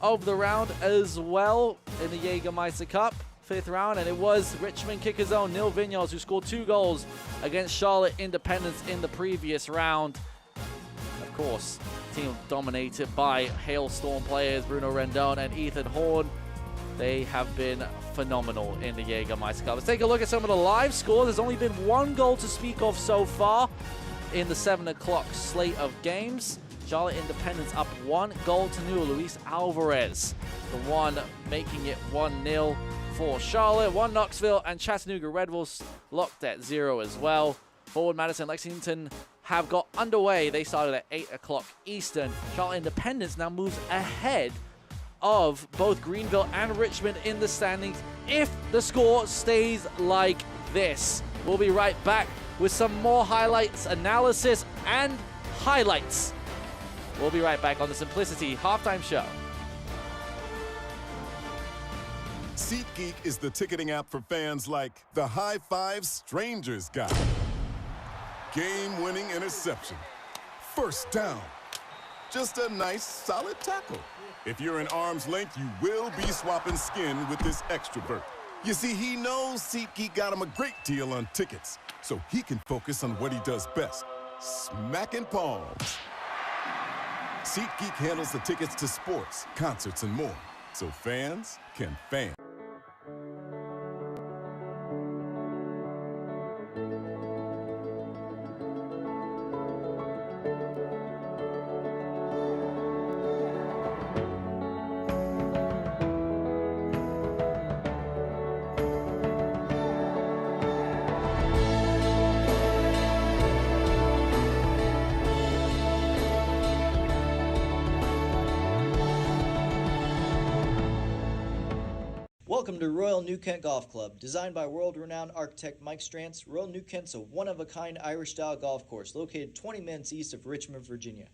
of the round as well in the Jägermeister Cup, 5th round. And it was Richmond Kickers' own Neil Vignoles who scored 2 goals against Charlotte Independence in the previous round. Of course, team dominated by Hailstorm players Bruno Rendon and Ethan Horn. They have been phenomenal in the Jägermeister Cup. Let's take a look at some of the live scores. There's only been 1 goal to speak of so far in the 7 o'clock slate of games. Charlotte Independence up 1 goal to 0. Luis Alvarez, the one making it 1-0. for Charlotte, 1 Knoxville, and Chattanooga Red Wolves locked at 0 as well. Forward Madison Lexington have got underway. They started at 8 o'clock Eastern. Charlotte Independence now moves ahead of both Greenville and Richmond in the standings if the score stays like this. We'll be right back with some more highlights, analysis, and highlights. We'll be right back on the Simplicity Halftime Show. SeatGeek is the ticketing app for fans like the High Five Strangers guy. Game-winning interception. First down. Just a nice, solid tackle. If you're in arm's length, you will be swapping skin with this extrovert. You see, he knows SeatGeek got him a great deal on tickets, so he can focus on what he does best, smacking palms. SeatGeek handles the tickets to sports, concerts, and more, so fans can fan. Welcome to Royal New Kent Golf Club. Designed by world-renowned architect Mike Strantz, Royal New Kent's a one-of-a-kind Irish-style golf course located 20 minutes east of Richmond, Virginia.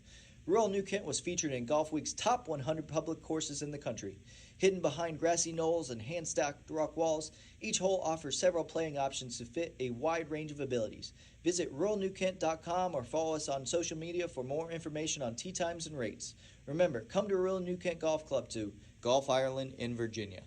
Royal New Kent was featured in Golf Week's top 100 public courses in the country. Hidden behind grassy knolls and hand-stacked rock walls, each hole offers several playing options to fit a wide range of abilities. Visit royalnewkent.com or follow us on social media for more information on tee times and rates. Remember, come to Royal New Kent Golf Club to Golf Ireland in Virginia.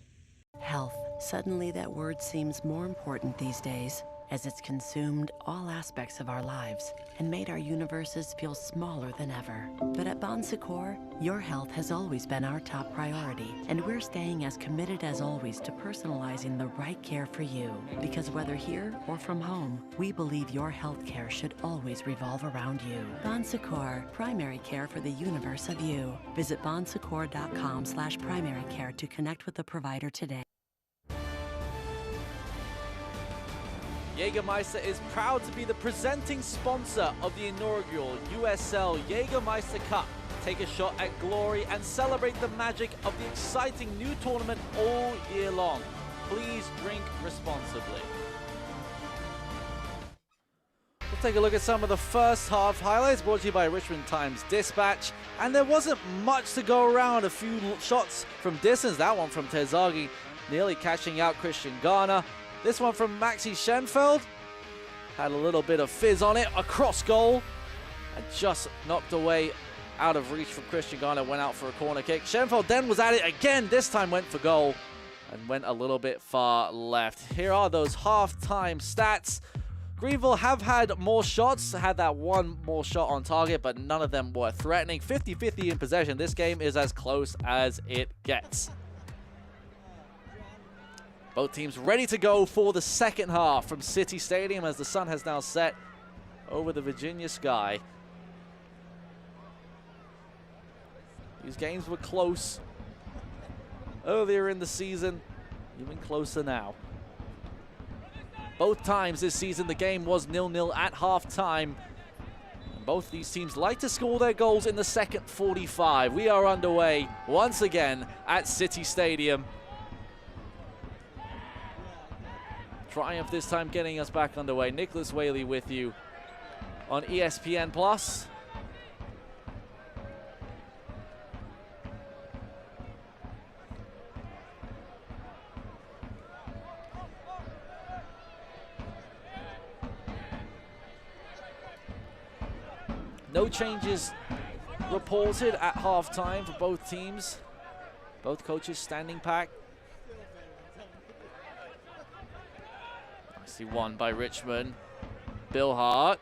Health. Suddenly that word seems more important these days, as it's consumed all aspects of our lives and made our universes feel smaller than ever. But at Bon Secours, your health has always been our top priority, and we're staying as committed as always to personalizing the right care for you. Because whether here or from home, we believe your health care should always revolve around you. Bon Secours, primary care for the universe of you. Visit bonsecours.com/primary care to connect with the provider today. Jägermeister is proud to be the presenting sponsor of the inaugural USL Jägermeister Cup. Take a shot at glory and celebrate the magic of the exciting new tournament all year long. Please drink responsibly. We'll take a look at some of the first half highlights brought to you by Richmond Times-Dispatch. And there wasn't much to go around. A few shots from distance. That one from Terzaghi nearly catching out Christian Garner. This one from Maxi Schenfeld had a little bit of fizz on it, across goal, and just knocked away out of reach from Christian Garner, went out for a corner kick. Schenfeld then was at it again, this time went for goal, and went a little bit far left. Here are those half-time stats. Greenville have had more shots, had that one more shot on target, but none of them were threatening. 50-50 in possession. This game is as close as it gets. Both teams ready to go for the second half from City Stadium as the sun has now set over the Virginia sky. These games were close earlier in the season, even closer now. Both times this season the game was 0-0 at halftime. And both these teams like to score their goals in the second 45. We are underway once again at City Stadium. Triumph this time getting us back underway. Nicholas Whaley with you on ESPN+. No changes reported at halftime for both teams. Both coaches standing pat. Nicely won by Richmond. Bill Hart.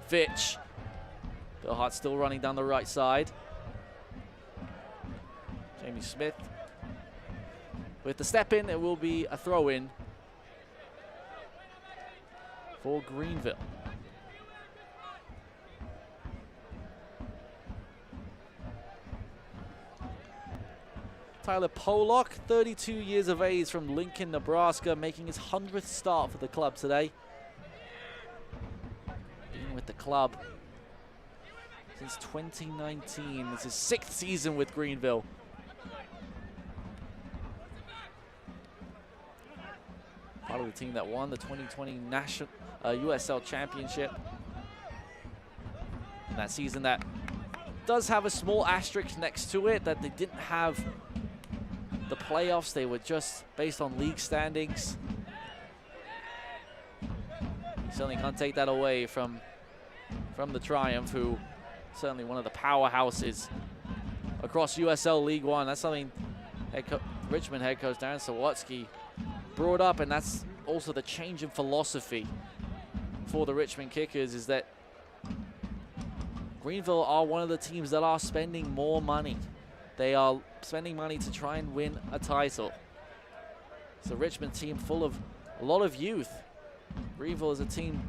Fitch. Bill Hart still running down the right side. Jamie Smith. With the step in, it will be a throw in for Greenville. Tyler Pollock, 32 years of age from Lincoln, Nebraska, making his 100th start for the club today. Being with the club since 2019. It's his 6th season with Greenville. Part of the team that won the 2020 USL Championship. And that season that does have a small asterisk next to it, that they didn't have the playoffs. They were just based on league standings. You certainly can't take that away from the Triumph, who certainly one of the powerhouses across USL League One. That's something Richmond head coach Darren Sawatsky brought up, and that's also the change in philosophy for the Richmond Kickers, is that Greenville are one of the teams that are spending more money. They are spending money to try and win a title. It's a Richmond team full of a lot of youth. Greenville is a team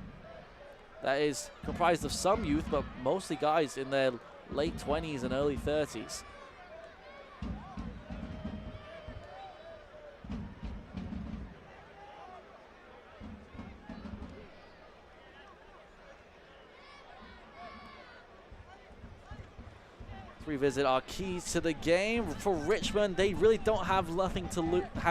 that is comprised of some youth, but mostly guys in their late 20s and early 30s. Revisit our keys to the game for Richmond. They really don't have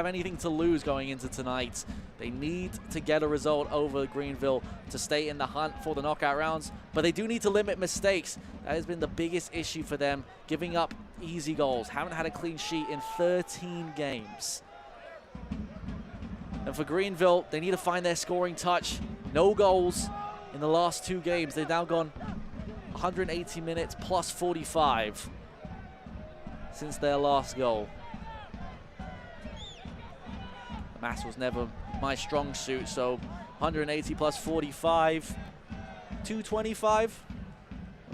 anything to lose going into tonight. They need to get a result over Greenville to stay in the hunt for the knockout rounds, but they do need to limit mistakes. That has been the biggest issue for them, giving up easy goals. Haven't had a clean sheet in 13 games. And for Greenville, they need to find their scoring touch. No goals in the last 2 games. They've now gone 180 minutes plus 45 since their last goal. The maths was never my strong suit, so 180 plus 45, 225.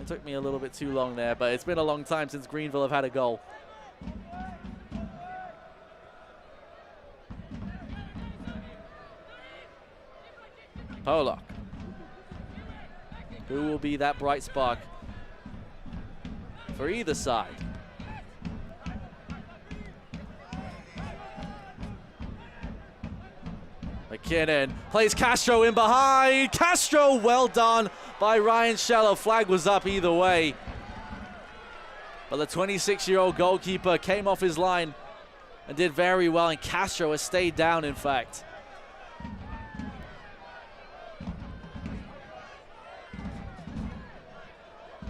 It took me a little bit too long there, but it's been a long time since Greenville have had a goal. Pollock. Who will be that bright spark for either side? McKinnon plays Castro in behind. Castro, well done by Ryan Scheller. Flag was up either way. But the 26-year-old goalkeeper came off his line and did very well, and Castro has stayed down, in fact.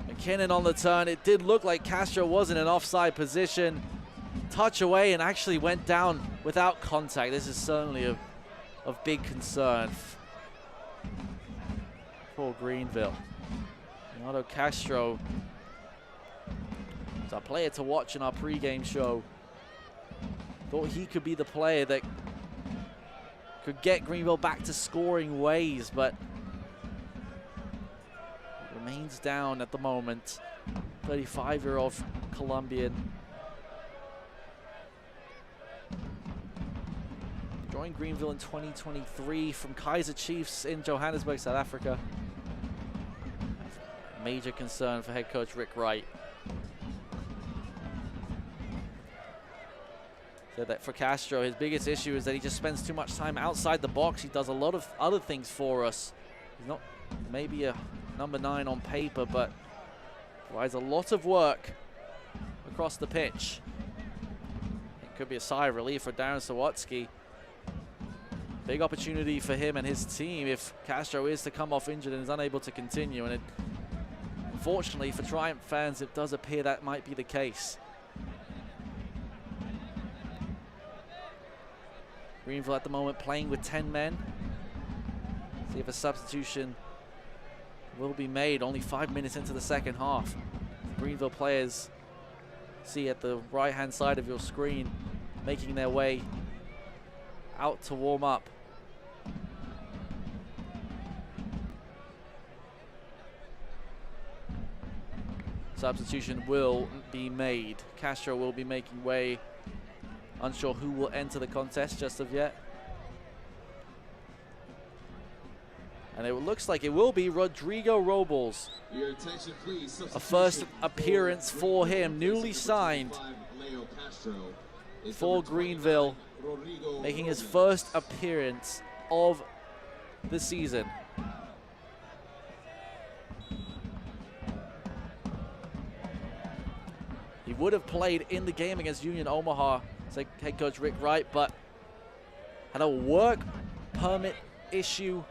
McKinnon on the turn. It did look like Castro was in an offside position. Touch away and actually went down without contact. This is certainly of big concern for Greenville. Leonardo Castro is our player to watch in our pregame show. Thought he could be the player that could get Greenville back to scoring ways, but remains down at the moment. 35-year-old Colombian. Joined Greenville in 2023 from Kaiser Chiefs in Johannesburg, South Africa. Major concern for head coach Rick Wright. Said that for Castro, his biggest issue is that he just spends too much time outside the box. He does a lot of other things for us. He's not maybe a number 9 on paper, but provides a lot of work across the pitch. It could be a sigh of relief for Darren Sawatsky. Big opportunity for him and his team if Castro is to come off injured and is unable to continue. And unfortunately for Triumph fans, it does appear that might be the case. Greenville at the moment playing with 10 men. See if a substitution will be made only 5 minutes into the second half. Greenville players see at the right-hand side of your screen making their way out to warm up. Substitution will be made. Castro will be making way. Unsure who will enter the contest just of yet. And it looks like it will be Rodrigo Robles. Your attention, please. A first appearance for him, newly signed. Leo Castro for Greenville, making his first appearance of the season. He would have played in the game against Union Omaha, said head coach Rick Wright, but had a work permit issue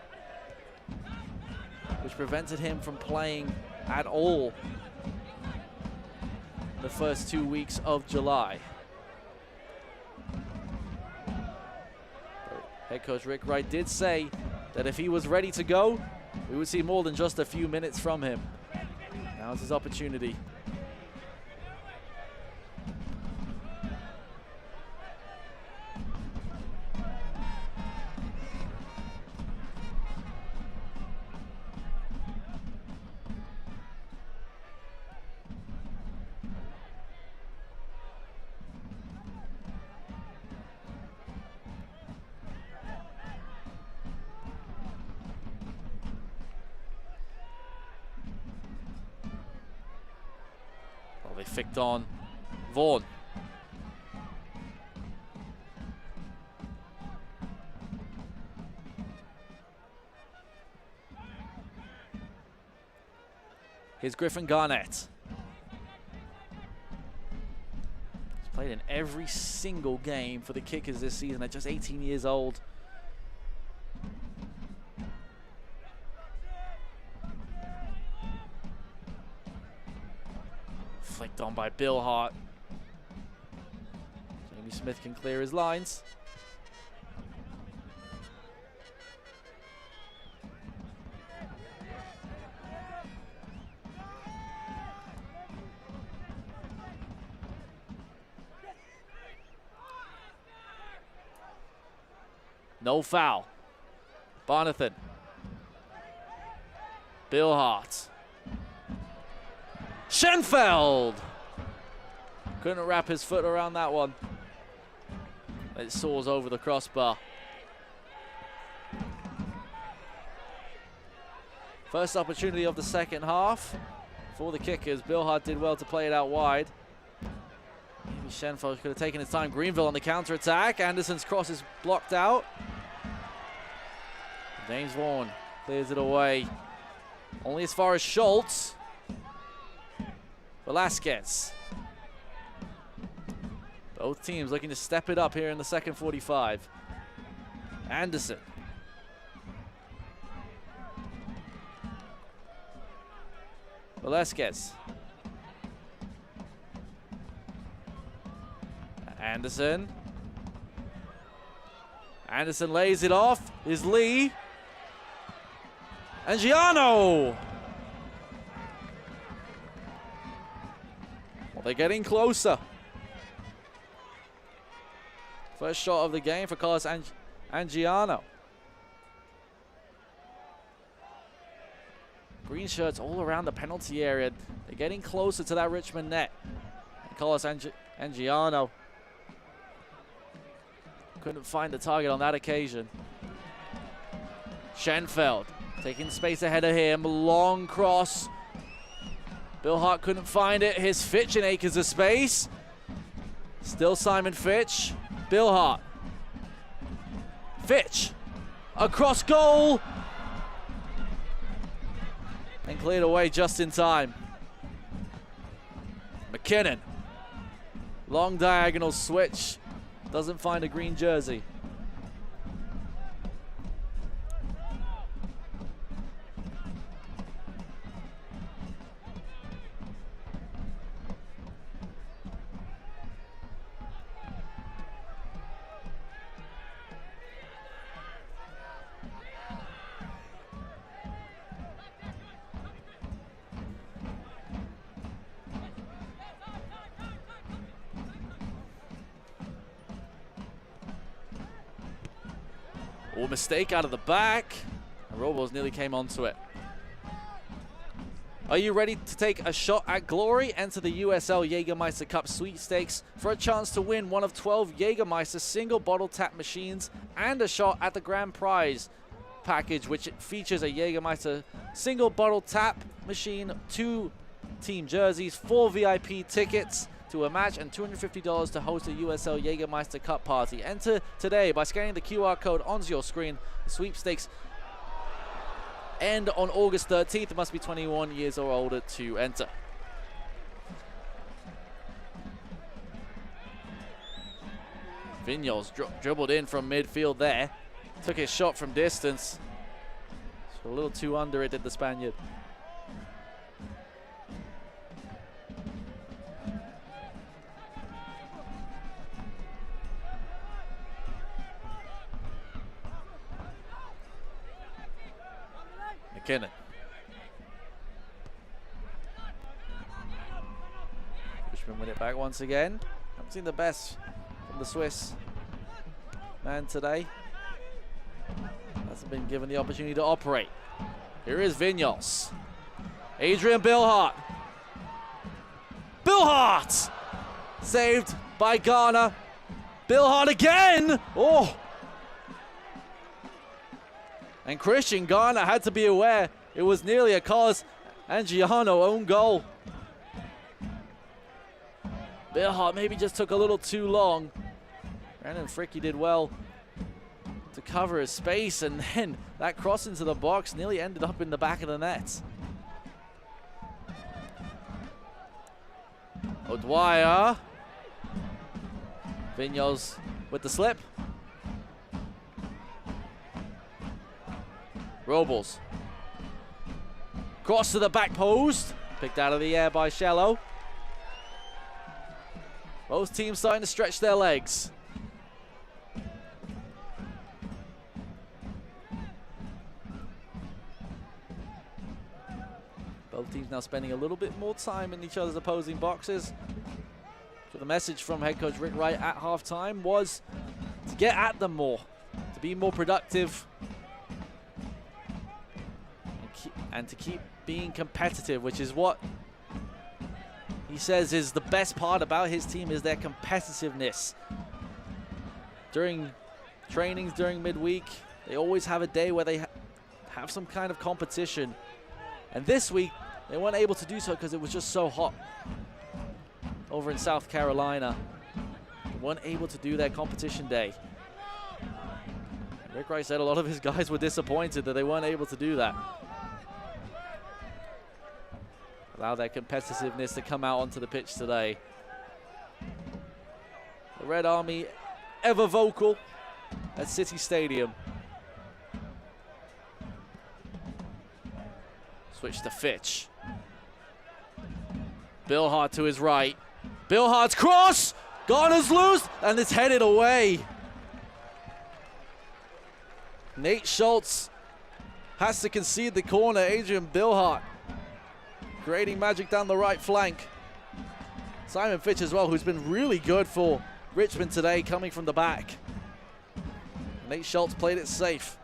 which prevented him from playing at all the first 2 weeks of July. Head coach Rick Wright did say that if he was ready to go, we would see more than just a few minutes from him. Now's his opportunity. They flicked on Vaughan. Here's Griffin Garnett. He's played in every single game for the Kickers this season at just 18 years old. Flicked on by Bill Hart. Jamie Smith can clear his lines. No foul. Bonathan. Bill Hart. Schenfeld! Couldn't wrap his foot around that one. It soars over the crossbar. First opportunity of the second half for the Kickers. Bill Hart did well to play it out wide. Maybe Schenfeld could have taken his time. Greenville on the counter-attack. Anderson's cross is blocked out. James Vaughan clears it away. Only as far as Schultz. Velasquez. Both teams looking to step it up here in the second 45. Anderson. Velasquez. Anderson. Anderson lays it off. Is Lee. And Giano. Well, they're getting closer. First shot of the game for Carlos Angiano. Green shirts all around the penalty area. They're getting closer to that Richmond net. And Carlos Angiano couldn't find the target on that occasion. Schenfeld taking space ahead of him. Long cross. Bill Hart couldn't find it. Here's Fitch in acres of space. Still Simon Fitch. Bill Hart. Fitch. Across goal. And cleared away just in time. McKinnon. Long diagonal switch. Doesn't find a green jersey. Oh, mistake out of the back. And Robles nearly came onto it. Are you ready to take a shot at glory? Enter the USL Jägermeister Cup sweepstakes for a chance to win one of 12 Jägermeister single bottle tap machines and a shot at the grand prize package, which features a Jägermeister single bottle tap machine, 2 team jerseys, 4 VIP tickets to a match and $250 to host a USL Jägermeister Cup party. Enter today by scanning the QR code on your screen. The sweepstakes end on August 13th. It must be 21 years or older to enter. Vignoles dribbled in from midfield there. Took his shot from distance. So a little too under it, did the Spaniard. McKinnon. Richmond win it back once again. Haven't seen the best from the Swiss man today. Hasn't been given the opportunity to operate. Here is Vignoles. Adrian Bilhart. Bilhart! Saved by Garner. Bilhart again! Oh! And Christian Garner had to be aware it was nearly a Carlos Angiano own goal. Bilhart maybe just took a little too long. Brandon Fricke did well to cover his space, and then that cross into the box nearly ended up in the back of the net. O'Dwyer. Vignoles with the slip. Robles. Cross to the back post. Picked out of the air by Shello. Both teams starting to stretch their legs. Both teams now spending a little bit more time in each other's opposing boxes. So the message from head coach Rick Wright at halftime was to get at them more, to be more productive, and to keep being competitive, which is what he says is the best part about his team, is their competitiveness. During trainings, during midweek, they always have a day where they have some kind of competition. And this week, they weren't able to do so because it was just so hot over in South Carolina. They weren't able to do their competition day. Rick Wright said a lot of his guys were disappointed that they weren't able to do that. Allow their competitiveness to come out onto the pitch today. The Red Army ever vocal at City Stadium. Switch to Fitch. Bilhart to his right. Bilhart's cross! Garner's loose, and it's headed away. Nate Schultz has to concede the corner. Adrian Bilhart creating magic down the right flank. Simon Fitch as well, who's been really good for Richmond today, coming from the back. Nate Schultz played it safe.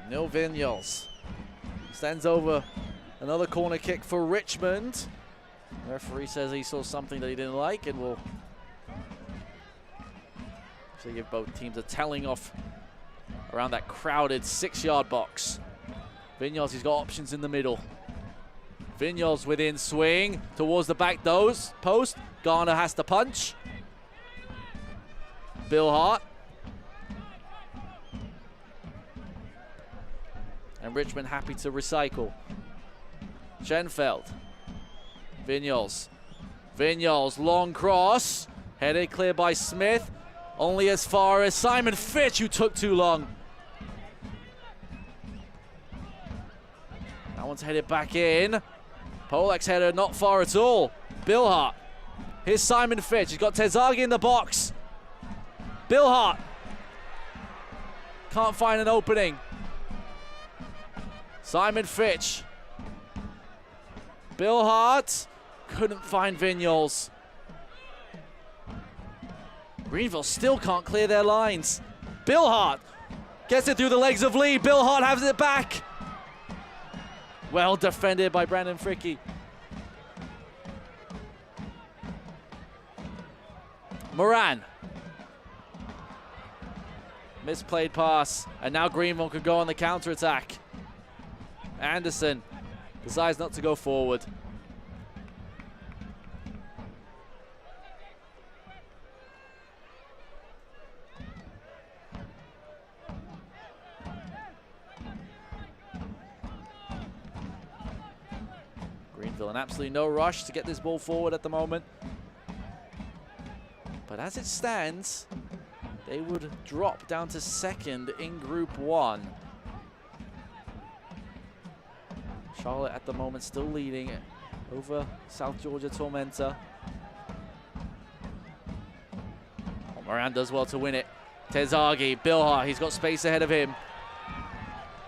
Neil Vignoles stands over another corner kick for Richmond. The referee says he saw something that he didn't like, and will give both teams a telling off around that crowded 6-yard box. Vignoles, he's got options in the middle. Vignoles within swing towards the back post. Garner has to punch. Bilhart. And Richmond happy to recycle. Schenfeld. Vignoles. Vignoles, long cross. Headed clear by Smith. Only as far as Simon Fitch, who took too long. That one's headed back in. Polak's header not far at all. Bilhart. Here's Simon Fitch. He's got Terzaghi in the box. Bilhart. Can't find an opening. Simon Fitch. Bilhart. Couldn't find Vignoles. Greenville still can't clear their lines. Bilhart gets it through the legs of Lee. Bilhart has it back. Well defended by Brandon Fricke. Moran. Misplayed pass. And now Greenville could go on the counter-attack. Anderson decides not to go forward. Greenville in absolutely no rush to get this ball forward at the moment. But as it stands, they would drop down to second in Group 1. Charlotte at the moment still leading over South Georgia Tormenta. Moran does well to win it. Terzaghi, Bilhart, he's got space ahead of him.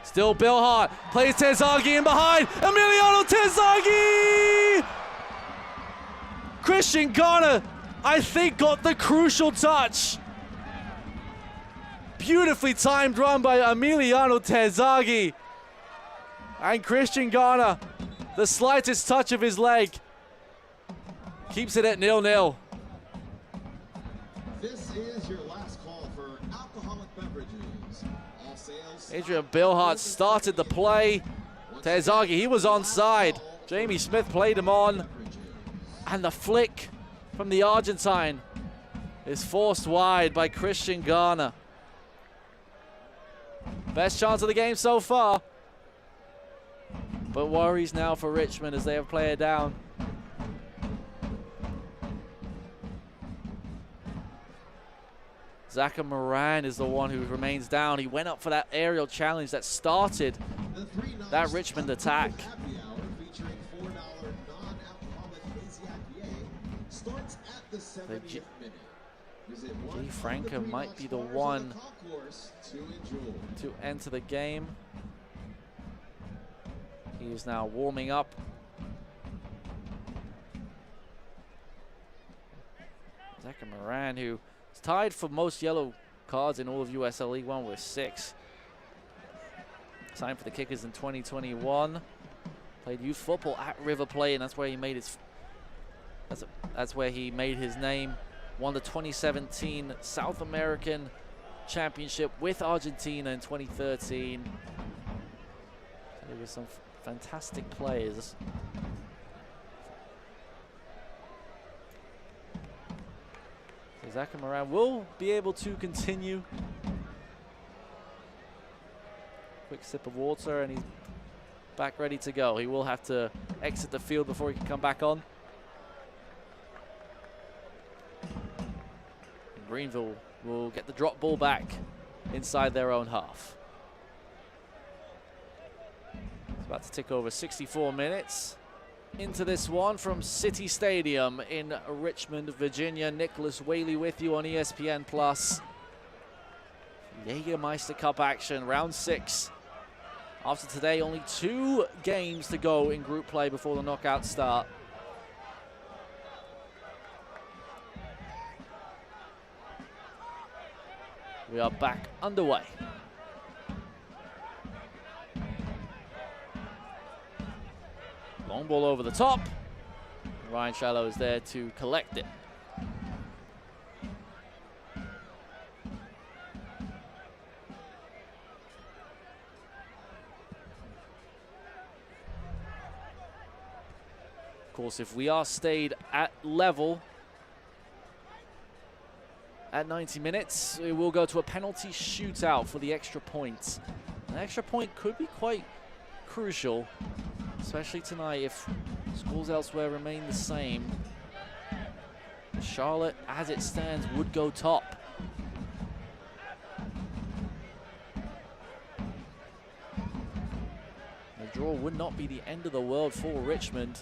Still Bilhart, plays Terzaghi in behind. Emiliano Terzaghi! Christian Garner, I think, got the crucial touch. Beautifully timed run by Emiliano Terzaghi. And Christian Garner, the slightest touch of his leg, keeps it at 0-0. This is your last call for alcoholic beverages. All sales. Adrian Bilhart started the play. Terzaghi, he was onside. Jamie Smith played him on. And the flick from the Argentine is forced wide by Christian Garner. Best chance of the game so far. But worries now for Richmond as they have a player down. Zaka Moran is the one who remains down. He went up for that aerial challenge that started that Richmond attack. G. Franco might be the one to enter the game. He is now warming up. Zaka Moran, who is tied for most yellow cards in all of USL League One with 6. Signed for the Kickers in 2021. Played youth football at River Plate, and that's where he made his. That's where he made his name. Won the 2017 South American Championship with Argentina in 2013. There were some fantastic players. So Zaka Moran will be able to continue. Quick sip of water and he's back ready to go. He will have to exit the field before he can come back on. Greenville will get the drop ball back inside their own half. It's about to tick over 64 minutes into this one from City Stadium in Richmond, Virginia. Nicholas Whaley with you on ESPN+. Jägermeister Cup action, round 6. After today, only 2 games to go in group play before the knockouts start. We are back underway. Long ball over the top. Ryan Shallow is there to collect it. Of course, if we are stayed at level at 90 minutes, it will go to a penalty shootout for the extra point. An extra point could be quite crucial, especially tonight if scores elsewhere remain the same. Charlotte, as it stands, would go top. The draw would not be the end of the world for Richmond.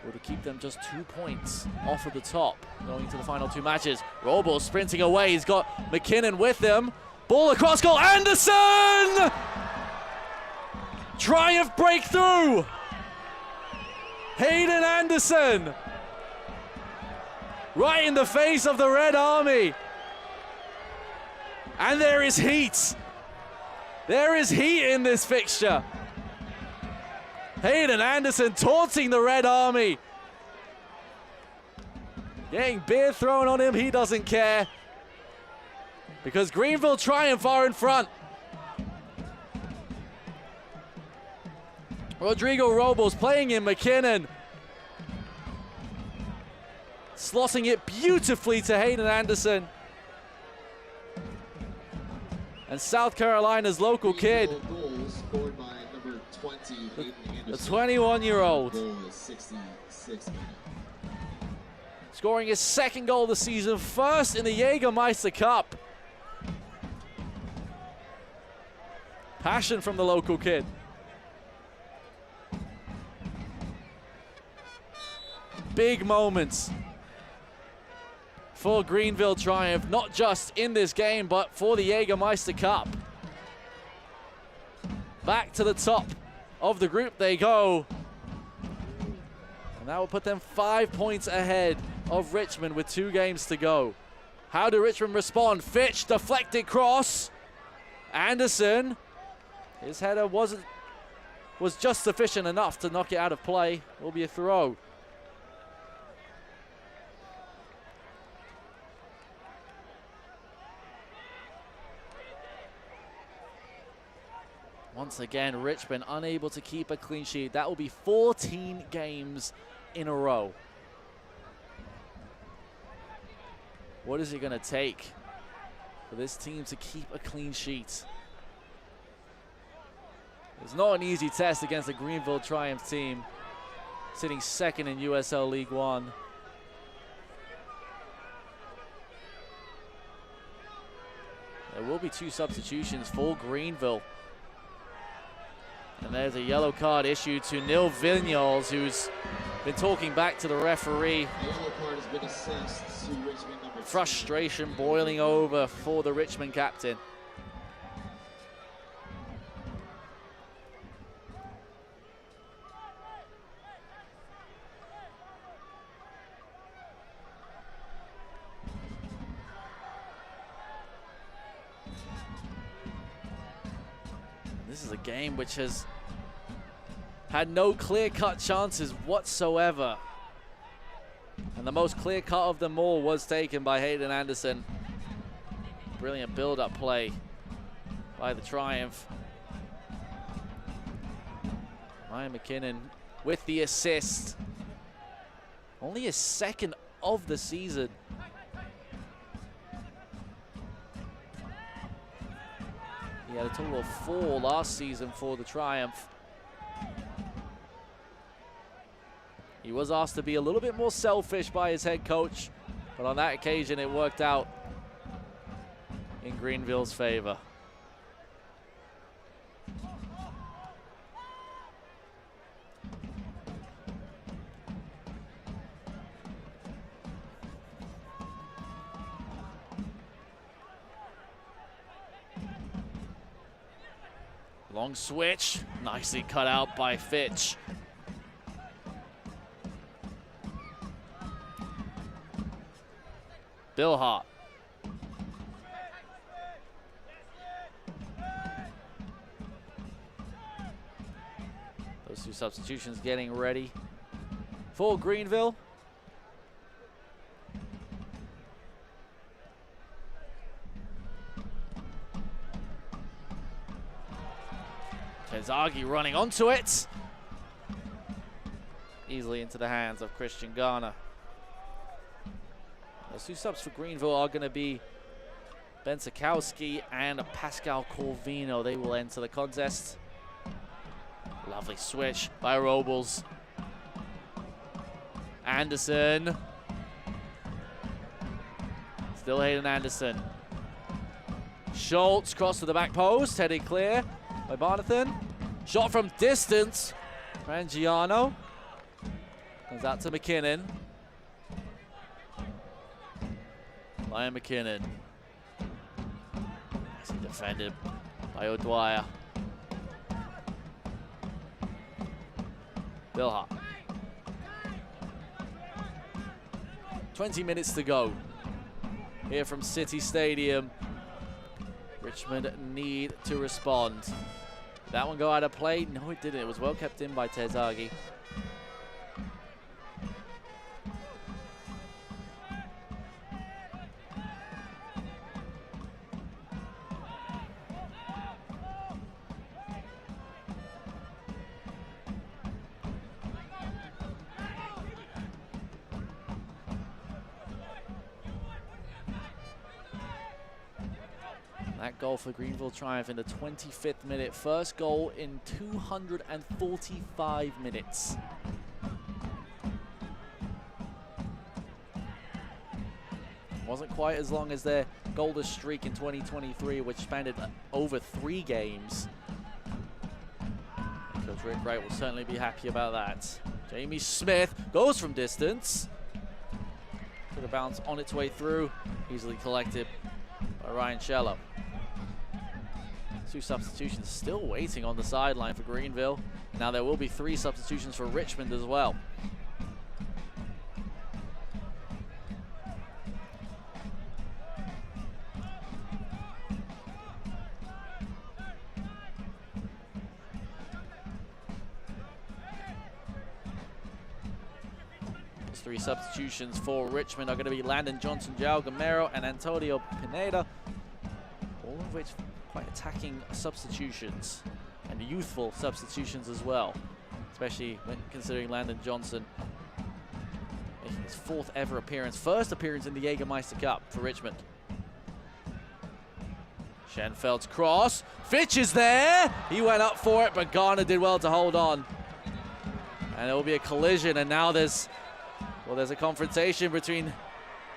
Or to keep them just 2 points off of the top going into the final 2 matches. Robo sprinting away. He's got McKinnon with him. Ball across goal. Anderson! Triumph breakthrough! Hayden Anderson! Right in the face of the Red Army. And there is heat. There is heat in this fixture. Hayden Anderson taunting the Red Army. Getting beer thrown on him, he doesn't care. Because Greenville Triumph are in front. Rodrigo Robles playing in McKinnon. Slotting it beautifully to Hayden Anderson. And South Carolina's local kid. Goal scored by number 20, Hayden Anderson. The 21-year-old. Scoring his second goal of the season, first in the Jägermeister Cup. Passion from the local kid. Big moments for Greenville Triumph, not just in this game, but for the Jägermeister Cup. Back to the top of the group they go. And that will put them 5 points ahead of Richmond with 2 games to go. How do Richmond respond? Fitch, deflected cross. Anderson, his header was just sufficient enough to knock it out of play. Will be a throw. Once again, Richmond unable to keep a clean sheet. That will be 14 games in a row. What is it going to take for this team to keep a clean sheet? It's not an easy test against the Greenville Triumph team, sitting second in USL League One. There will be 2 substitutions for Greenville. And there's a yellow card issued to Nil Vignoles, who's been talking back to the referee. Yellow card has been assessed to Richmond number 2. Frustration boiling over for the Richmond captain. This is a game which has had no clear-cut chances whatsoever. And the most clear-cut of them all was taken by Hayden Anderson. Brilliant build-up play by the Triumph. Ryan McKinnon with the assist. Only his second of the season. He had a total of 4 last season for the Triumph. He was asked to be a little bit more selfish by his head coach, but on that occasion it worked out in Greenville's favor. Long switch, nicely cut out by Fitch. Bill Hart. Those 2 substitutions getting ready for Greenville. Terzaghi running onto it. Easily into the hands of Christian Garner. Those 2 subs for Greenville are going to be Ben Sikowski and Pascal Corvino. They will enter the contest. Lovely switch by Robles. Anderson. Still Hayden Anderson. Schultz cross to the back post, headed clear by Barnathan. Shot from distance. Rangiano. Comes out to McKinnon. Ryan McKinnon. Nicely defended by O'Dwyer. Bill Hart. 20 minutes to go here from City Stadium. Richmond need to respond. Did that one go out of play? No, it didn't. It was well kept in by Terzaghi. That goal for Greenville triumph in the 25th minute. First goal in 245 minutes. Wasn't quite as long as their goalless streak in 2023, which spanned over 3 games. Coach Rick Wright will certainly be happy about that. Jamie Smith goes from distance. Took a bounce on its way through. Easily collected by Ryan Shello. 2 substitutions still waiting on the sideline for Greenville. Now there will be 3 substitutions for Richmond as well. Those 3 substitutions for Richmond are going to be Landon Johnson, João Gamero, and Antonio Pineda, all of which quite attacking substitutions and youthful substitutions as well, especially when considering Landon Johnson making his 4th ever appearance, first appearance in the Jägermeister Cup for Richmond. Schenfeld's cross, Fitch is there, he went up for it, but Garner did well to hold on. And it will be a collision, and now there's a confrontation between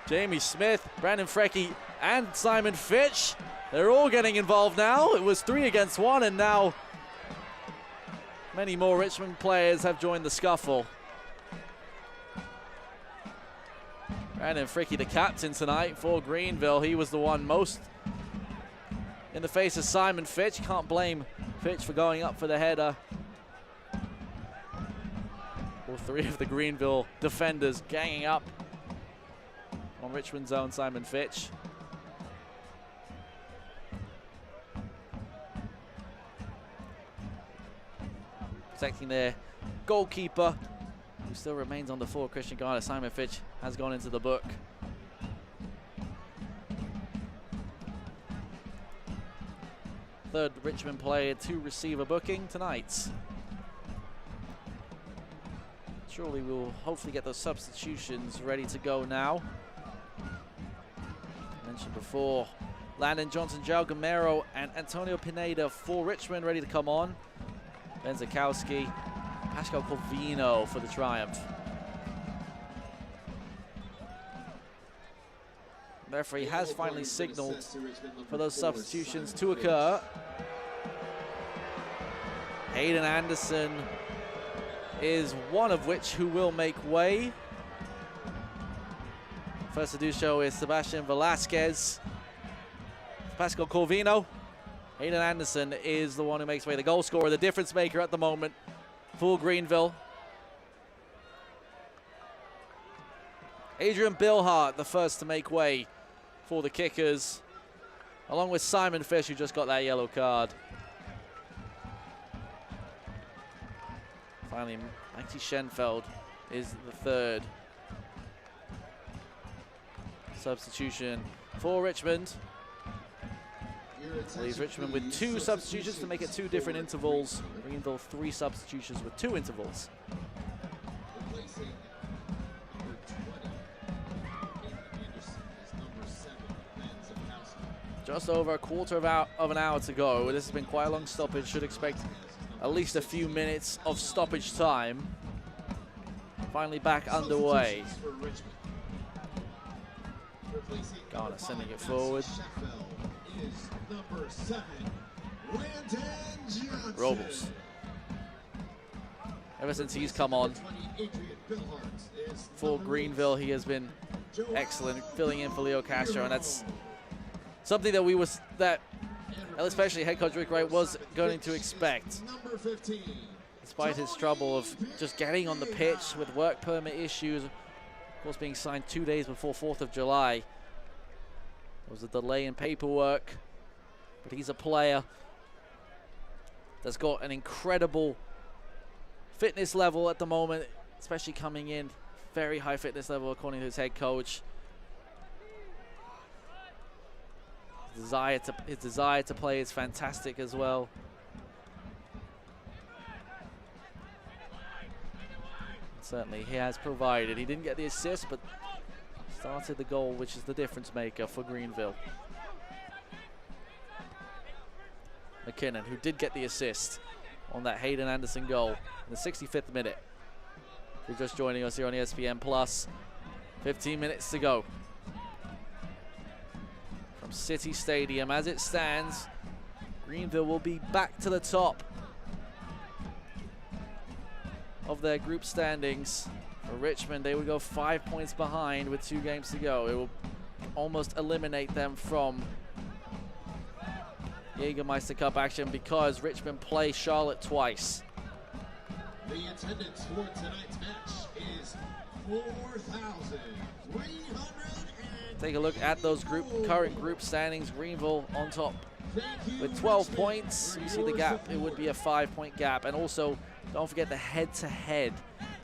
Jamie Smith, Brandon Frecky, and Simon Fitch. They're all getting involved now. It was 3 against 1, and now many more Richmond players have joined the scuffle. Brandon Fricky, the captain tonight for Greenville. He was the one most in the face of Simon Fitch. Can't blame Fitch for going up for the header. All 3 of the Greenville defenders ganging up on Richmond's own Simon Fitch. Protecting their goalkeeper, who still remains on the floor, Christian Garner. Simon Fitch has gone into the book. Third Richmond player to receive a booking tonight. Surely we'll hopefully get those substitutions ready to go now. I mentioned before, Landon Johnson, João Gamero, and Antonio Pineda for Richmond ready to come on. Ben Zakowski, Pascal Corvino for the triumph. The referee has finally signaled for those substitutions to occur. Hayden Anderson is one of which who will make way. First to do so is Sebastian Velasquez. Pascal Corvino. Hayden Anderson is the one who makes way, the goal scorer, the difference maker at the moment for Greenville. Adrian Bilhart, the first to make way for the Kickers, along with Simon Fish, who just got that yellow card. Finally, Mikey Schenfeld is the 3rd substitution for Richmond. Leaves Richmond with 2 substitutions to make it 2 different intervals. Greenville 3 substitutions with 2 intervals. Just over a quarter of an hour to go. This has been quite a long stoppage. Should expect at least a few minutes of stoppage time. Finally back underway. Garner sending it forward. Number 7, Robles. Ever since he's come on for Greenville, he has been excellent, filling in for Leo Castro, and that's something that especially head coach Rick Wright was going to expect. Despite his trouble of just getting on the pitch with work permit issues, of course being signed 2 days before 4th of July. There was a delay in paperwork, but he's a player that's got an incredible fitness level at the moment, especially coming in. Very high fitness level according to his head coach. His desire to play is fantastic as well. Certainly he has provided. He didn't get the assist, but started the goal, which is the difference maker for Greenville. McKinnon, who did get the assist on that Hayden Anderson goal in the 65th minute. If you're just joining us here on ESPN Plus, 15 minutes to go. From City Stadium, as it stands, Greenville will be back to the top of their group standings. For Richmond, they would go 5 points behind with 2 games to go. It will almost eliminate them from Jägermeister Cup action because Richmond play Charlotte twice. The attendance for tonight's match is 4,300. Take a look at those current group standings. Greenville on top with 12 points. You see the gap, it would be a 5-point gap. And also, don't forget the head-to-head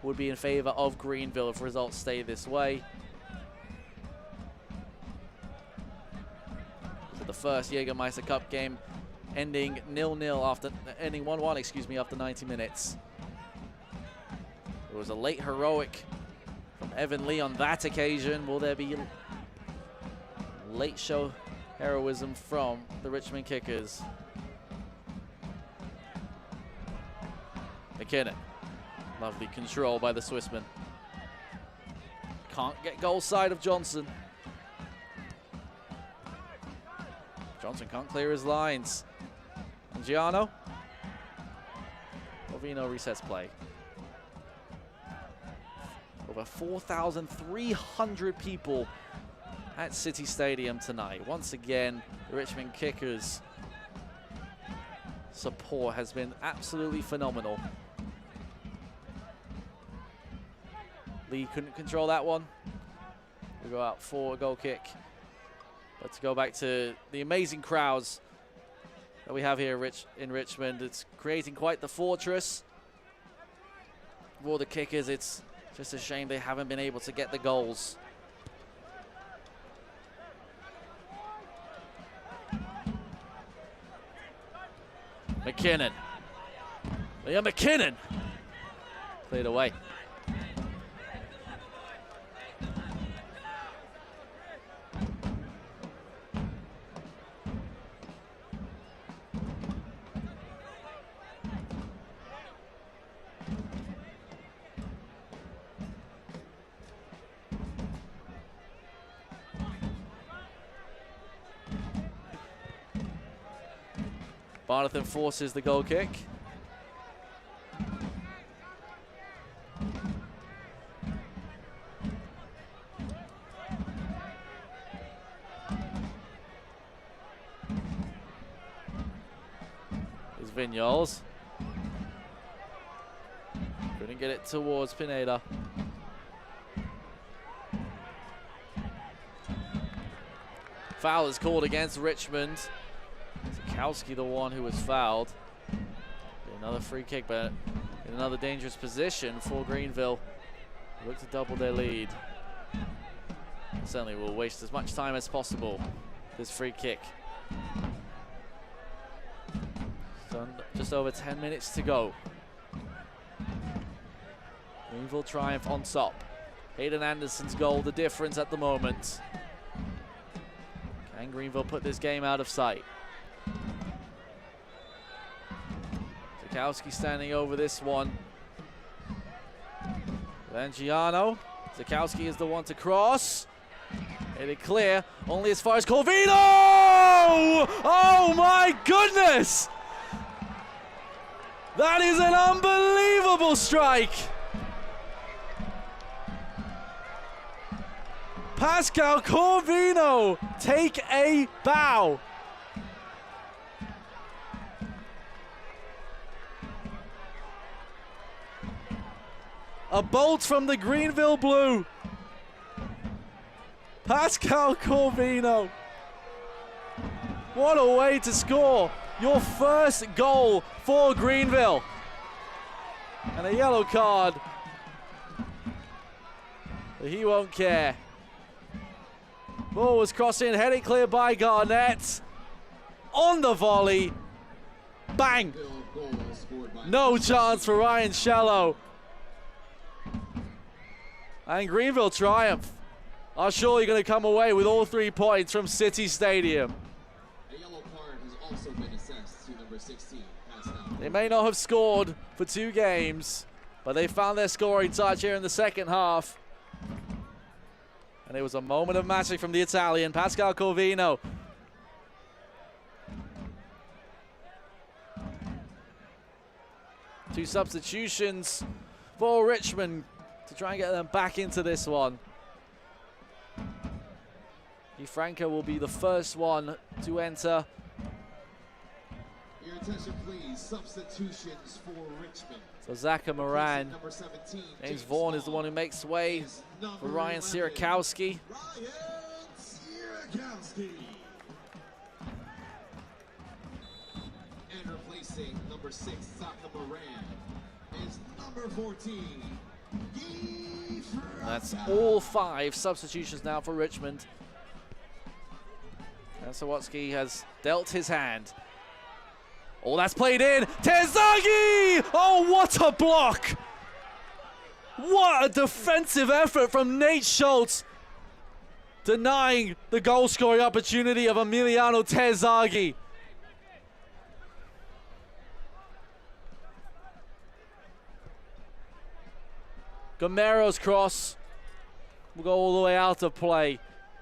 would be in favor of Greenville if results stay this way. So the first Jägermeister Cup game ending 0-0 after, ending 1-1, excuse me, after 90 minutes. It was a late heroic from Evan Lee on that occasion. Will there be late show heroism from the Richmond Kickers? McKinnon. Lovely control by the Swissman. Can't get goal side of Johnson. Johnson can't clear his lines. And Giano. Corvino resets play. Over 4,300 people at City Stadium tonight. Once again, the Richmond Kickers' support has been absolutely phenomenal. Lee couldn't control that one. We go out for a goal kick. But to go back to the amazing crowds that we have here in Richmond, it's creating quite the fortress. For the Kickers, it's just a shame they haven't been able to get the goals. McKinnon. Liam McKinnon. Cleared away. Barnathan forces the goal kick. Here's Vignoles. Couldn't get it towards Pineda. Foul is called against Richmond. Sikowski, the one who was fouled. Another free kick, but in another dangerous position for Greenville. Look to double their lead. Certainly will waste as much time as possible. This free kick. So just over 10 minutes to go. Greenville triumph on top. Hayden Anderson's goal, the difference at the moment. Can Greenville put this game out of sight? Sikowski standing over this one. Then Giano. Sikowski is the one to cross. Made it clear, only as far as Corvino! Oh my goodness! That is an unbelievable strike! Pascal Corvino, take a bow. A bolt from the Greenville blue. Pascal Corvino. What a way to score your first goal for Greenville. And a yellow card. But he won't care. Ball was crossing, headed clear by Garnett. On the volley. Bang. No chance for Ryan Shallow. And Greenville triumph are surely going to come away with all 3 points from City Stadium. A yellow card has also been assessed. to number 16, Pascal. They may not have scored for 2 games, but they found their scoring touch here in the second half. And it was a moment of magic from the Italian, Pascal Corvino. Two substitutions for Richmond to try and get them back into this one. Franco will be the first one to enter. Your attention, please. Substitutions for Richmond. So Zaka Moran. James Vaughan is the one who makes way for Ryan Sierakowski. And replacing number 6, Zaka Moran, is number 14. That's all 5 substitutions now for Richmond. And Sawatsky has dealt his hand. Oh, that's played in. Terzaghi! Oh, what a block! What a defensive effort from Nate Schultz, denying the goal-scoring opportunity of Emiliano Terzaghi. Gamero's cross will go all the way out of play.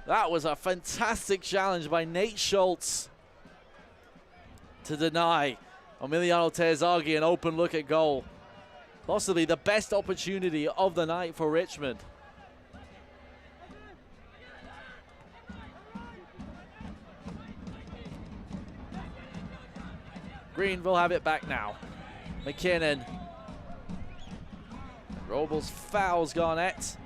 That was a fantastic challenge by Nate Schultz to deny Emiliano Terzaghi an open look at goal. Possibly the best opportunity of the night for Richmond. Greenville have it back now. McKinnon. Robles fouls Garnett.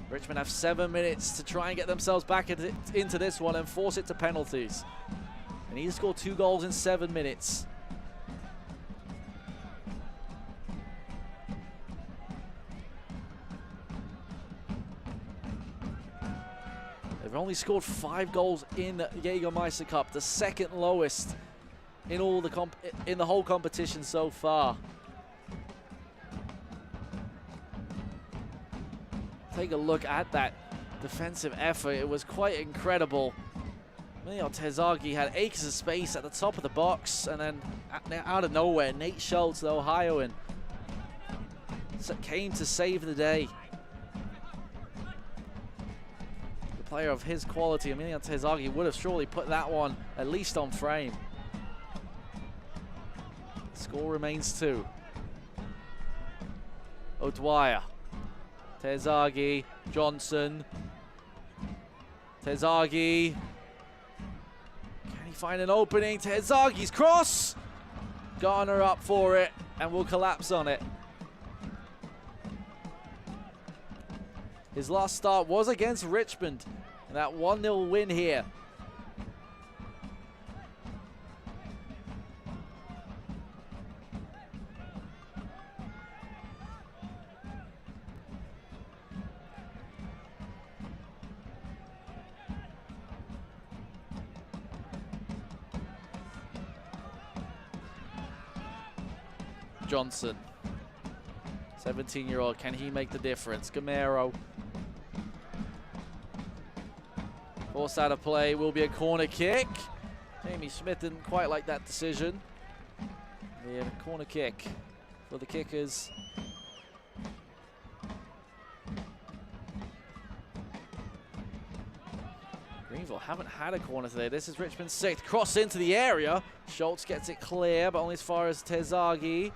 Richmond have 7 minutes to try and get themselves back into this one and force it to penalties. They need to score 2 goals in 7 minutes. They've only scored 5 goals in the Jägermeister Cup, the second lowest in all in the whole competition so far. Take a look at that defensive effort. It was quite incredible. Emiliano Terzaghi had acres of space at the top of the box, and then out of nowhere, Nate Schultz, the Ohioan, came to save the day. The player of his quality, Emiliano Terzaghi, would have surely put that one at least on frame. The score remains 2. O'Dwyer. Terzaghi, Johnson. Terzaghi. Can he find an opening? Terzaghi's cross. Garner up for it and will collapse on it. His last start was against Richmond in that 1-0 win here. Johnson, 17-year-old, can he make the difference? Gamero, forced out of play, will be a corner kick. Jamie Smith didn't quite like that decision. The corner kick for the Kickers. Greenville haven't had a corner today. This is Richmond's 6th. Cross into the area. Schultz gets it clear, but only as far as Terzaghi.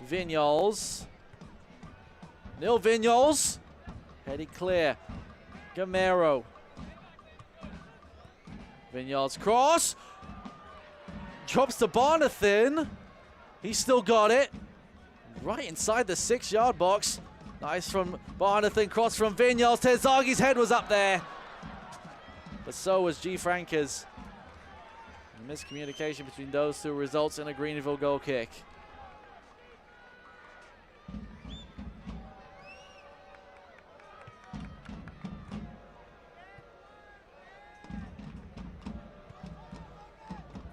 Vignoles. Neil Vignoles. Headed clear. Gamero. Vignoles cross. Drops to Barnathan. He's still got it. Right inside the 6-yard box. Nice from Barnathan. Cross from Vignoles. Terzaghi's head was up there. But so was G. Franca's. The miscommunication between those two results in a Greenville goal kick.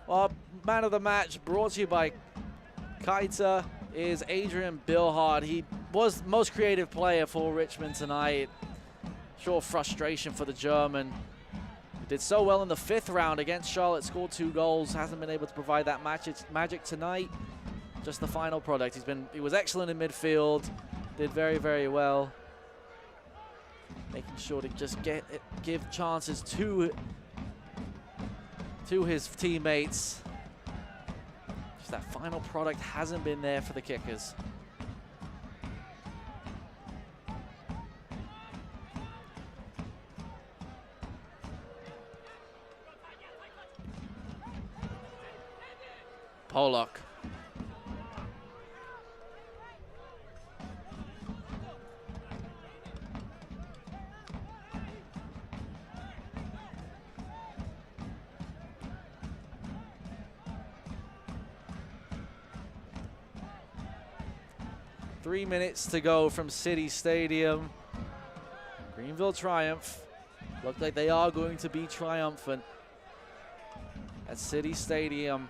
Well, man of the match brought to you by Keita is Adrian Bilhard. He was the most creative player for Richmond tonight. Sure frustration for the German. Did so well in the 5th round against Charlotte, scored 2 goals, hasn't been able to provide that magic tonight. Just the final product. He was excellent in midfield, did very, very well. Making sure to just give chances to his teammates. Just that final product hasn't been there for the kickers. Pollock. 3 minutes to go from City Stadium. Greenville triumph. Look like they are going to be triumphant at City Stadium.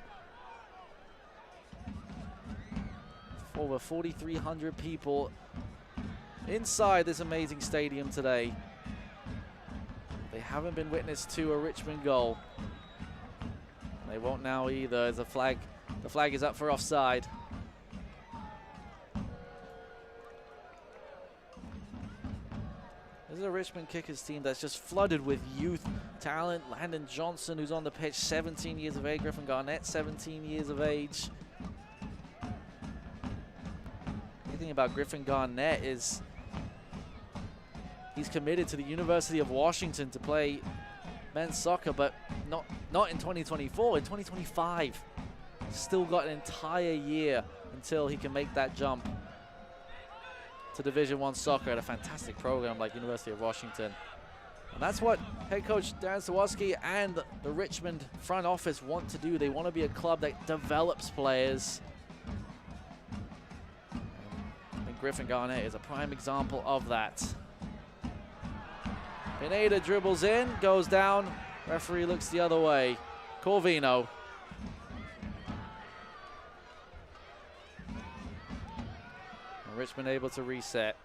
Over 4,300 people inside this amazing stadium today. They haven't been witness to a Richmond goal. They won't now either, as the flag is up for offside. This is a Richmond Kickers team that's just flooded with youth talent. Landon Johnson, who's on the pitch, 17 years of age. Griffin Garnett, 17 years of age. The thing about Griffin Garnett is he's committed to the University of Washington to play men's soccer, but not in 2024, in 2025. Still got an entire year until he can make that jump to Division I soccer at a fantastic program like University of Washington. And that's what head coach Darren Sawatsky and the Richmond front office want to do. They want to be a club that develops players. And Griffin Garnett is a prime example of that. Pineda dribbles in, goes down. Referee looks the other way. Corvino. And Richmond able to reset.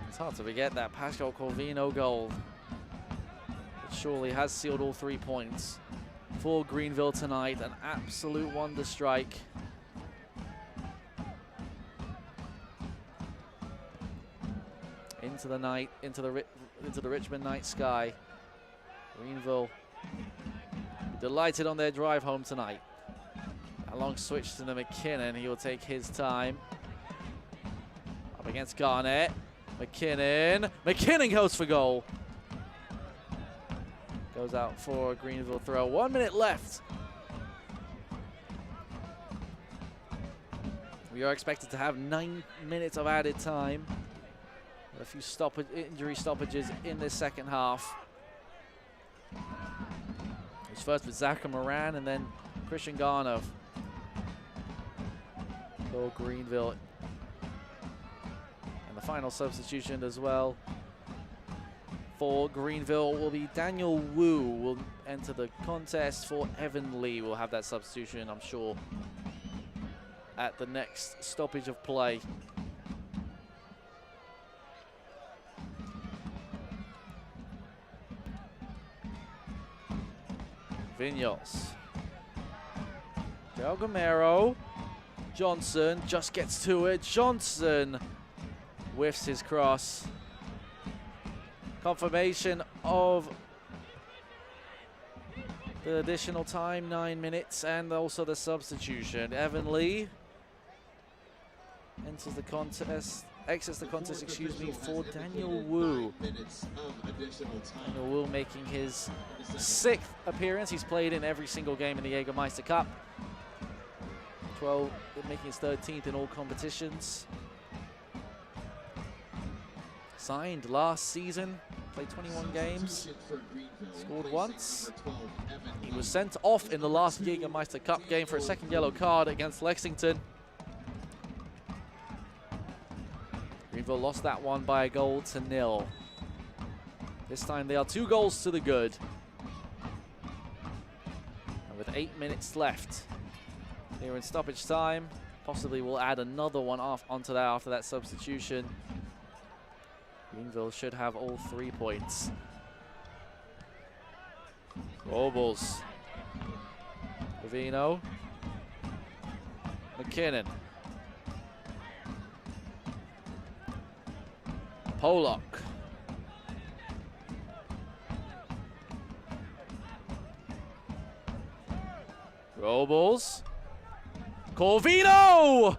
It's hard to forget that Pascal Corvino goal. It surely has sealed all 3 points for Greenville tonight. An absolute wonder strike. Into the night, into the Richmond night sky. Greenville delighted on their drive home tonight. A long switch to the McKinnon. He will take his time. Up against Garnett. McKinnon. McKinnon goes for goal. Goes out for a Greenville throw. 1 minute left. We are expected to have 9 minutes of added time. A few injury stoppages in this second half. It was first with Zachary Moran and then Christian Garner for Greenville. And the final substitution as well for Greenville will be Daniel Wu will enter the contest for Evan Lee. We'll have that substitution, I'm sure, at the next stoppage of play. Vinyals. Del Gamero. Johnson just gets to it. Johnson whiffs his cross. Confirmation of the additional time, 9 minutes, and also the substitution. Evan Lee exits the contest, excuse me, for Daniel Wu. Daniel Wu making his 6th appearance. He's played in every single game in the Jägermeister Cup. 12, making his 13th in all competitions. Signed last season, played 21 games, scored once. He was sent off in the last Jägermeister Cup game for a second yellow card against Lexington. Greenville lost that one by a goal to 0. This time they are 2 goals to the good. And with 8 minutes left here in stoppage time, possibly we'll add another one onto that after that substitution. Greenville should have all 3 points. Robles. Ravino. McKinnon. Pollock. Robles. Corvino!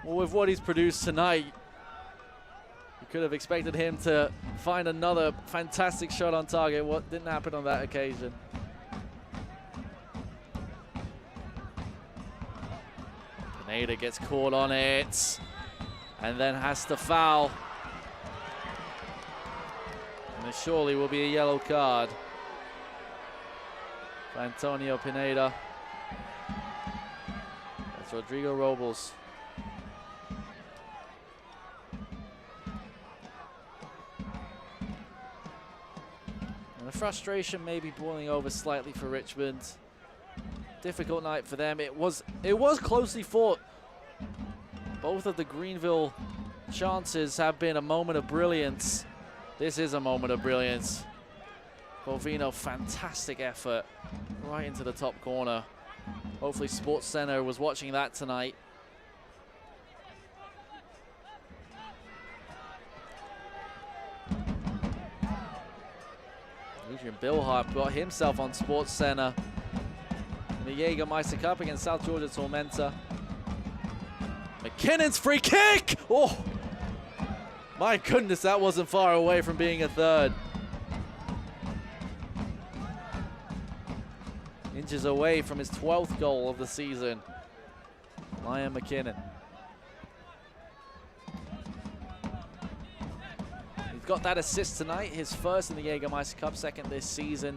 Well, with what he's produced tonight, you could have expected him to find another fantastic shot on target. What didn't happen on that occasion. Pineda gets caught on it and then has to foul. And there surely will be a yellow card for Antonio Pineda. That's Rodrigo Robles. And the frustration may be boiling over slightly for Richmond. Difficult night for them. It was closely fought. Both of the Greenville chances have been a moment of brilliance. This is a moment of brilliance. Corvino, fantastic effort right into the top corner. Hopefully Sports Center was watching that tonight. Adrian Bilharp got himself on Sports Center in the Jägermeister Cup against South Georgia Tormenta. McKinnon's free kick! Oh, my goodness, that wasn't far away from being a third. Inches away from his 12th goal of the season. Ryan McKinnon. He's got that assist tonight, his first in the Jägermeister Cup, second this season.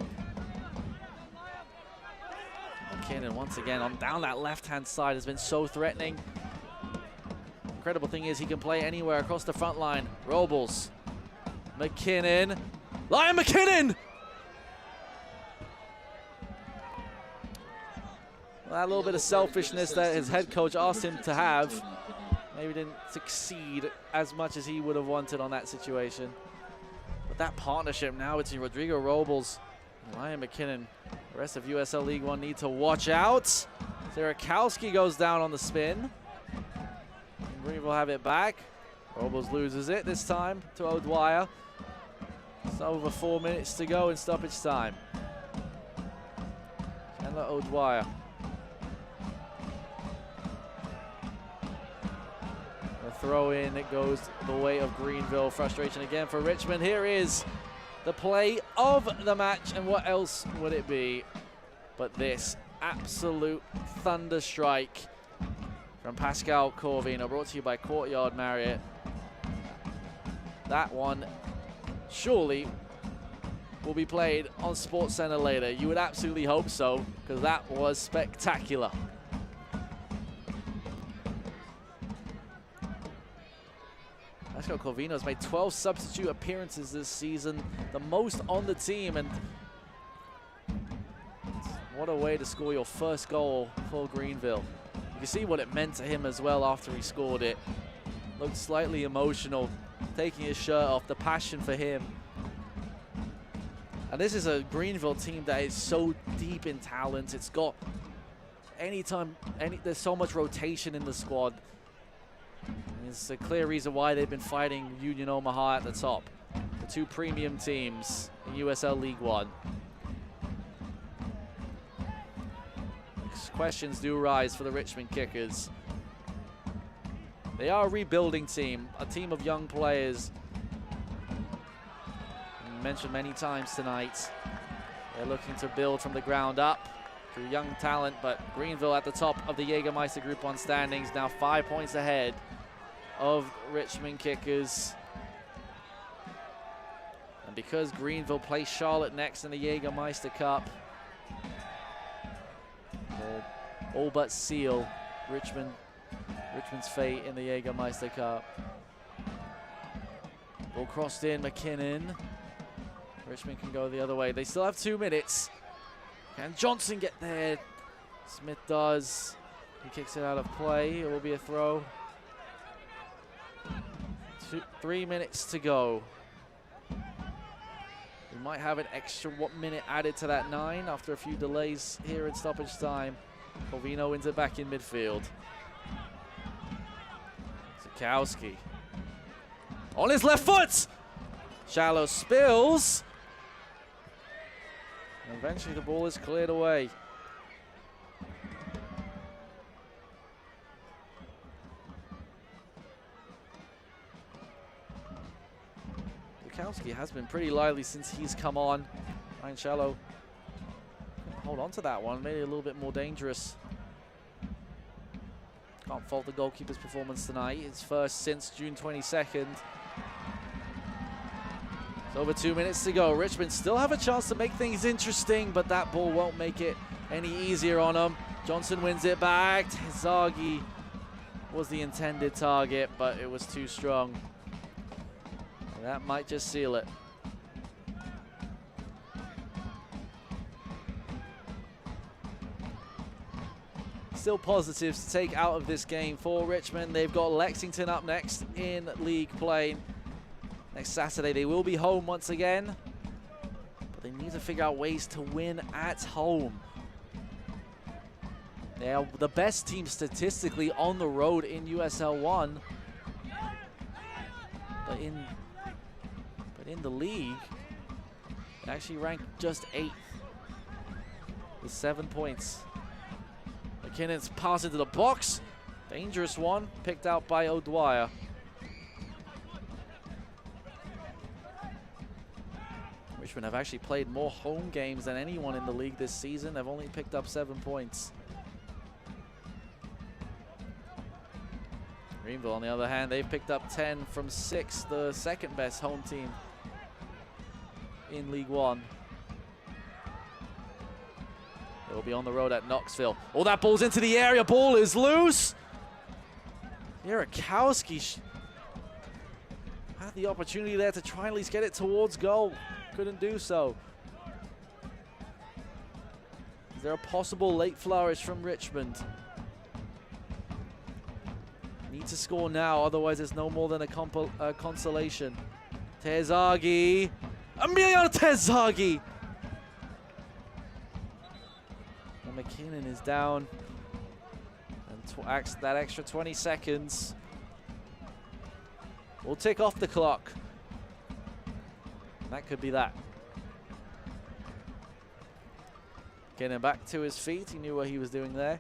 McKinnon once again on down that left-hand side has been so threatening. Incredible thing is he can play anywhere across the front line. Robles. McKinnon. Ryan McKinnon! Well, that little bit of selfishness that his head coach asked him to have. Maybe didn't succeed as much as he would have wanted on that situation. But that partnership now between Rodrigo Robles and Ryan McKinnon. The rest of USL League One need to watch out. Zirakowski goes down on the spin. Greenville have it back. Robles loses it this time to O'Dwyer. It's over 4 minutes to go in stoppage time. Chandler O'Dwyer. The throw in, it goes the way of Greenville. Frustration again for Richmond. Here is the play of the match, and what else would it be but this absolute thunder strike from Pascal Corvino, brought to you by Courtyard Marriott. That one surely will be played on Sports Center later. You would absolutely hope so, because that was spectacular. Pascal Corvino has made 12 substitute appearances this season, the most on the team, and what a way to score your first goal for Greenville. You can see what it meant to him as well after he scored it. Looked slightly emotional, taking his shirt off, the passion for him. And this is a Greenville team that is so deep in talent. It's got there's so much rotation in the squad. And it's a clear reason why they've been fighting Union Omaha at the top. The two premium teams in USL League One. Questions do rise for the Richmond Kickers. They are a rebuilding team, a team of young players. Mentioned many times tonight. They're looking to build from the ground up through young talent, but Greenville at the top of the Jägermeister Group 1 standings, now 5 points ahead of Richmond Kickers. And because Greenville plays Charlotte next in the Jägermeister Cup, all but seal Richmond's fate in the Jägermeister Cup. Ball crossed in, McKinnon. Richmond can go the other way. They still have 2 minutes. Can Johnson get there? Smith does. He kicks it out of play. It will be a throw. 3 minutes to go. We might have an extra minute added to that 9 after a few delays here in stoppage time. Corvino wins it back in midfield. Sikowski on his left foot. Shallow spills. And eventually the ball is cleared away. Sikowski has been pretty lively since he's come on. Ryan Shallow hold on to that one, made it a little bit more dangerous. Can't fault the goalkeeper's performance tonight. His first since June 22nd. It's over 2 minutes to go. Richmond still have a chance to make things interesting, but that ball won't make it any easier on them. Johnson wins it back. Terzaghi was the intended target, but it was too strong. And that might just seal it. Still positives to take out of this game for Richmond. They've got Lexington up next in league play. Next Saturday they will be home once again, but they need to figure out ways to win at home. They are the best team statistically on the road in USL 1, but in the league, they actually rank just 8th with 7 points. McKinnon's pass into the box. Dangerous one, picked out by O'Dwyer. Richmond have actually played more home games than anyone in the league this season. They've only picked up 7 points. Greenville, on the other hand, they've picked up 10 from 6, the second best home team in League One. They'll be on the road at Knoxville. Oh, that ball's into the area. Ball is loose. Yarakowski had the opportunity there to try and at least get it towards goal. Couldn't do so. Is there a possible late flourish from Richmond? Need to score now, otherwise there's no more than a consolation. Terzaghi. Emiliano Terzaghi. And McKinnon is down. And that extra 20 seconds will tick off the clock. That could be that. Getting back to his feet. He knew what he was doing there.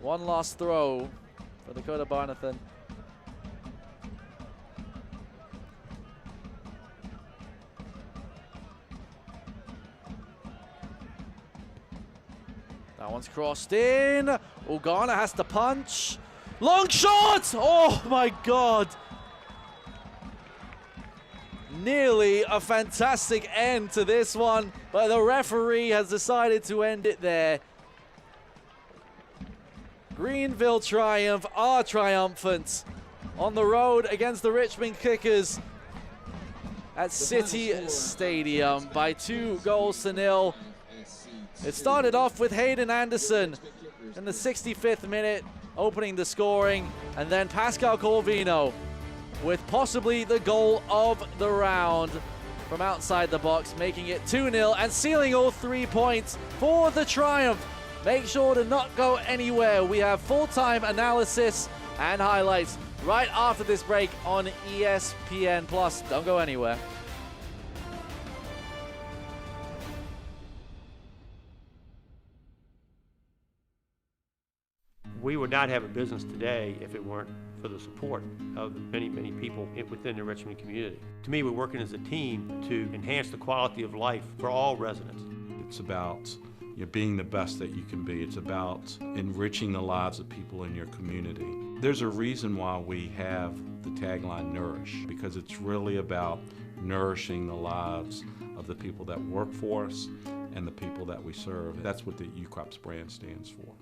One last throw for Dakota Barnathan. That one's crossed in. Ugana has to punch. Long shot! Oh my God. Nearly a fantastic end to this one, but the referee has decided to end it there. Greenville triumph are triumphant on the road against the Richmond Kickers at City Stadium by 2-0. It started off with Hayden Anderson in the 65th minute, opening the scoring, and then Pascal Corvino with possibly the goal of the round from outside the box, making it 2-0 and sealing all 3 points for the Triumph. Make sure to not go anywhere. We have full-time analysis and highlights right after this break on ESPN+. Don't go anywhere. We would not have a business today if it weren't for the support of the many, many people within the Richmond community. To me, we're working as a team to enhance the quality of life for all residents. It's about being the best that you can be. It's about enriching the lives of people in your community. There's a reason why we have the tagline Nourish, because it's really about nourishing the lives of the people that work for us and the people that we serve. That's what the UCrops brand stands for.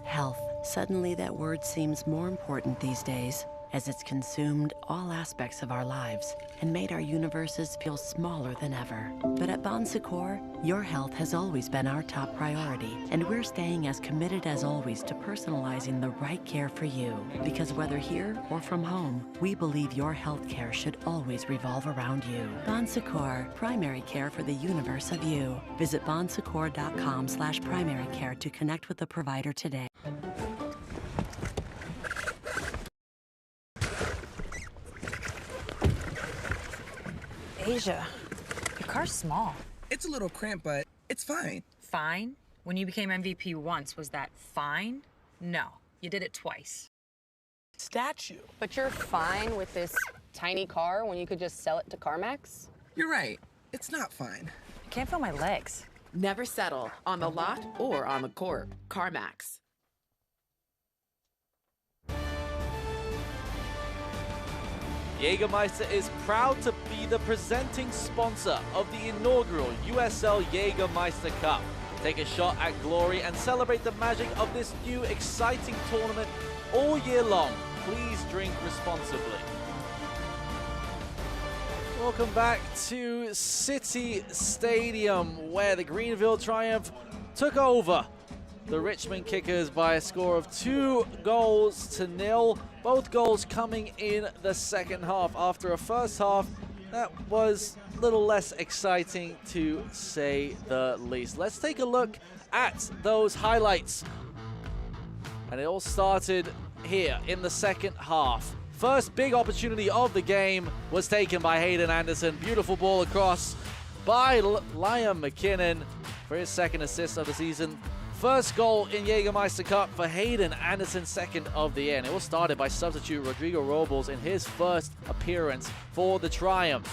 Health. Suddenly that word seems more important these days, as it's consumed all aspects of our lives and made our universes feel smaller than ever. But at Bon Secours, your health has always been our top priority, and we're staying as committed as always to personalizing the right care for you. Because whether here or from home, we believe your health care should always revolve around you. Bon Secours, primary care for the universe of you. Visit bonsecours.com/primary care to connect with the provider today. Asia, your car's small. It's a little cramped, but it's fine. Fine? When you became MVP once, was that fine? No, you did it twice. Statue. But you're fine with this tiny car when you could just sell it to CarMax? You're right. It's not fine. I can't feel my legs. Never settle on the lot or on the court. CarMax. Jägermeister is proud to be the presenting sponsor of the inaugural USL Jägermeister Cup. Take a shot at glory and celebrate the magic of this new exciting tournament all year long. Please drink responsibly. Welcome back to City Stadium, where the Greenville Triumph took over the Richmond Kickers by a score of 2-0. Both goals coming in the second half after a first half that was a little less exciting, to say the least. Let's take a look at those highlights. And it all started here in the second half. First big opportunity of the game was taken by Hayden Anderson. Beautiful ball across by Liam McKinnon for his second assist of the season. First goal in Jägermeister Cup for Hayden Anderson, second of the year. And it was started by substitute Rodrigo Robles in his first appearance for the Triumph.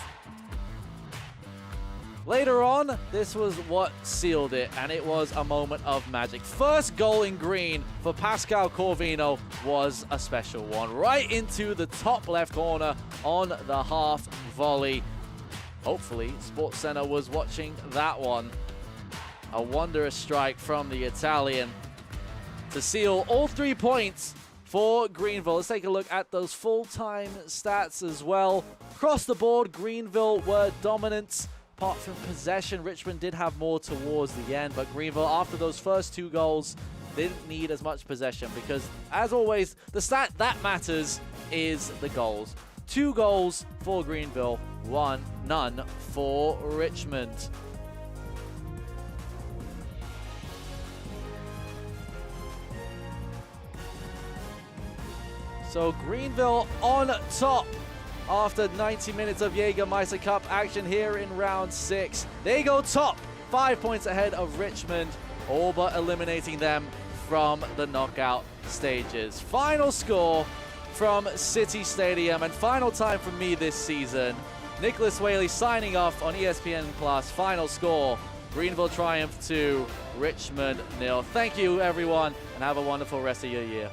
Later on, this was what sealed it, and it was a moment of magic. First goal in green for Pascal Corvino was a special one. Right into the top left corner on the half volley. Hopefully, SportsCenter was watching that one. A wondrous strike from the Italian to seal all 3 points for Greenville. Let's take a look at those full-time stats as well. Across the board, Greenville were dominant. Apart from possession, Richmond did have more towards the end, but Greenville, after those first 2 goals, didn't need as much possession because, as always, the stat that matters is the goals. 2 goals for Greenville, none for Richmond. So Greenville on top after 90 minutes of Jägermeister Cup action here in round 6. They go top, 5 points ahead of Richmond, all but eliminating them from the knockout stages. Final score from City Stadium and final time for me this season. Nicholas Whaley signing off on ESPN Plus. Final score, Greenville Triumph 2, Richmond 0. Thank you everyone and have a wonderful rest of your year.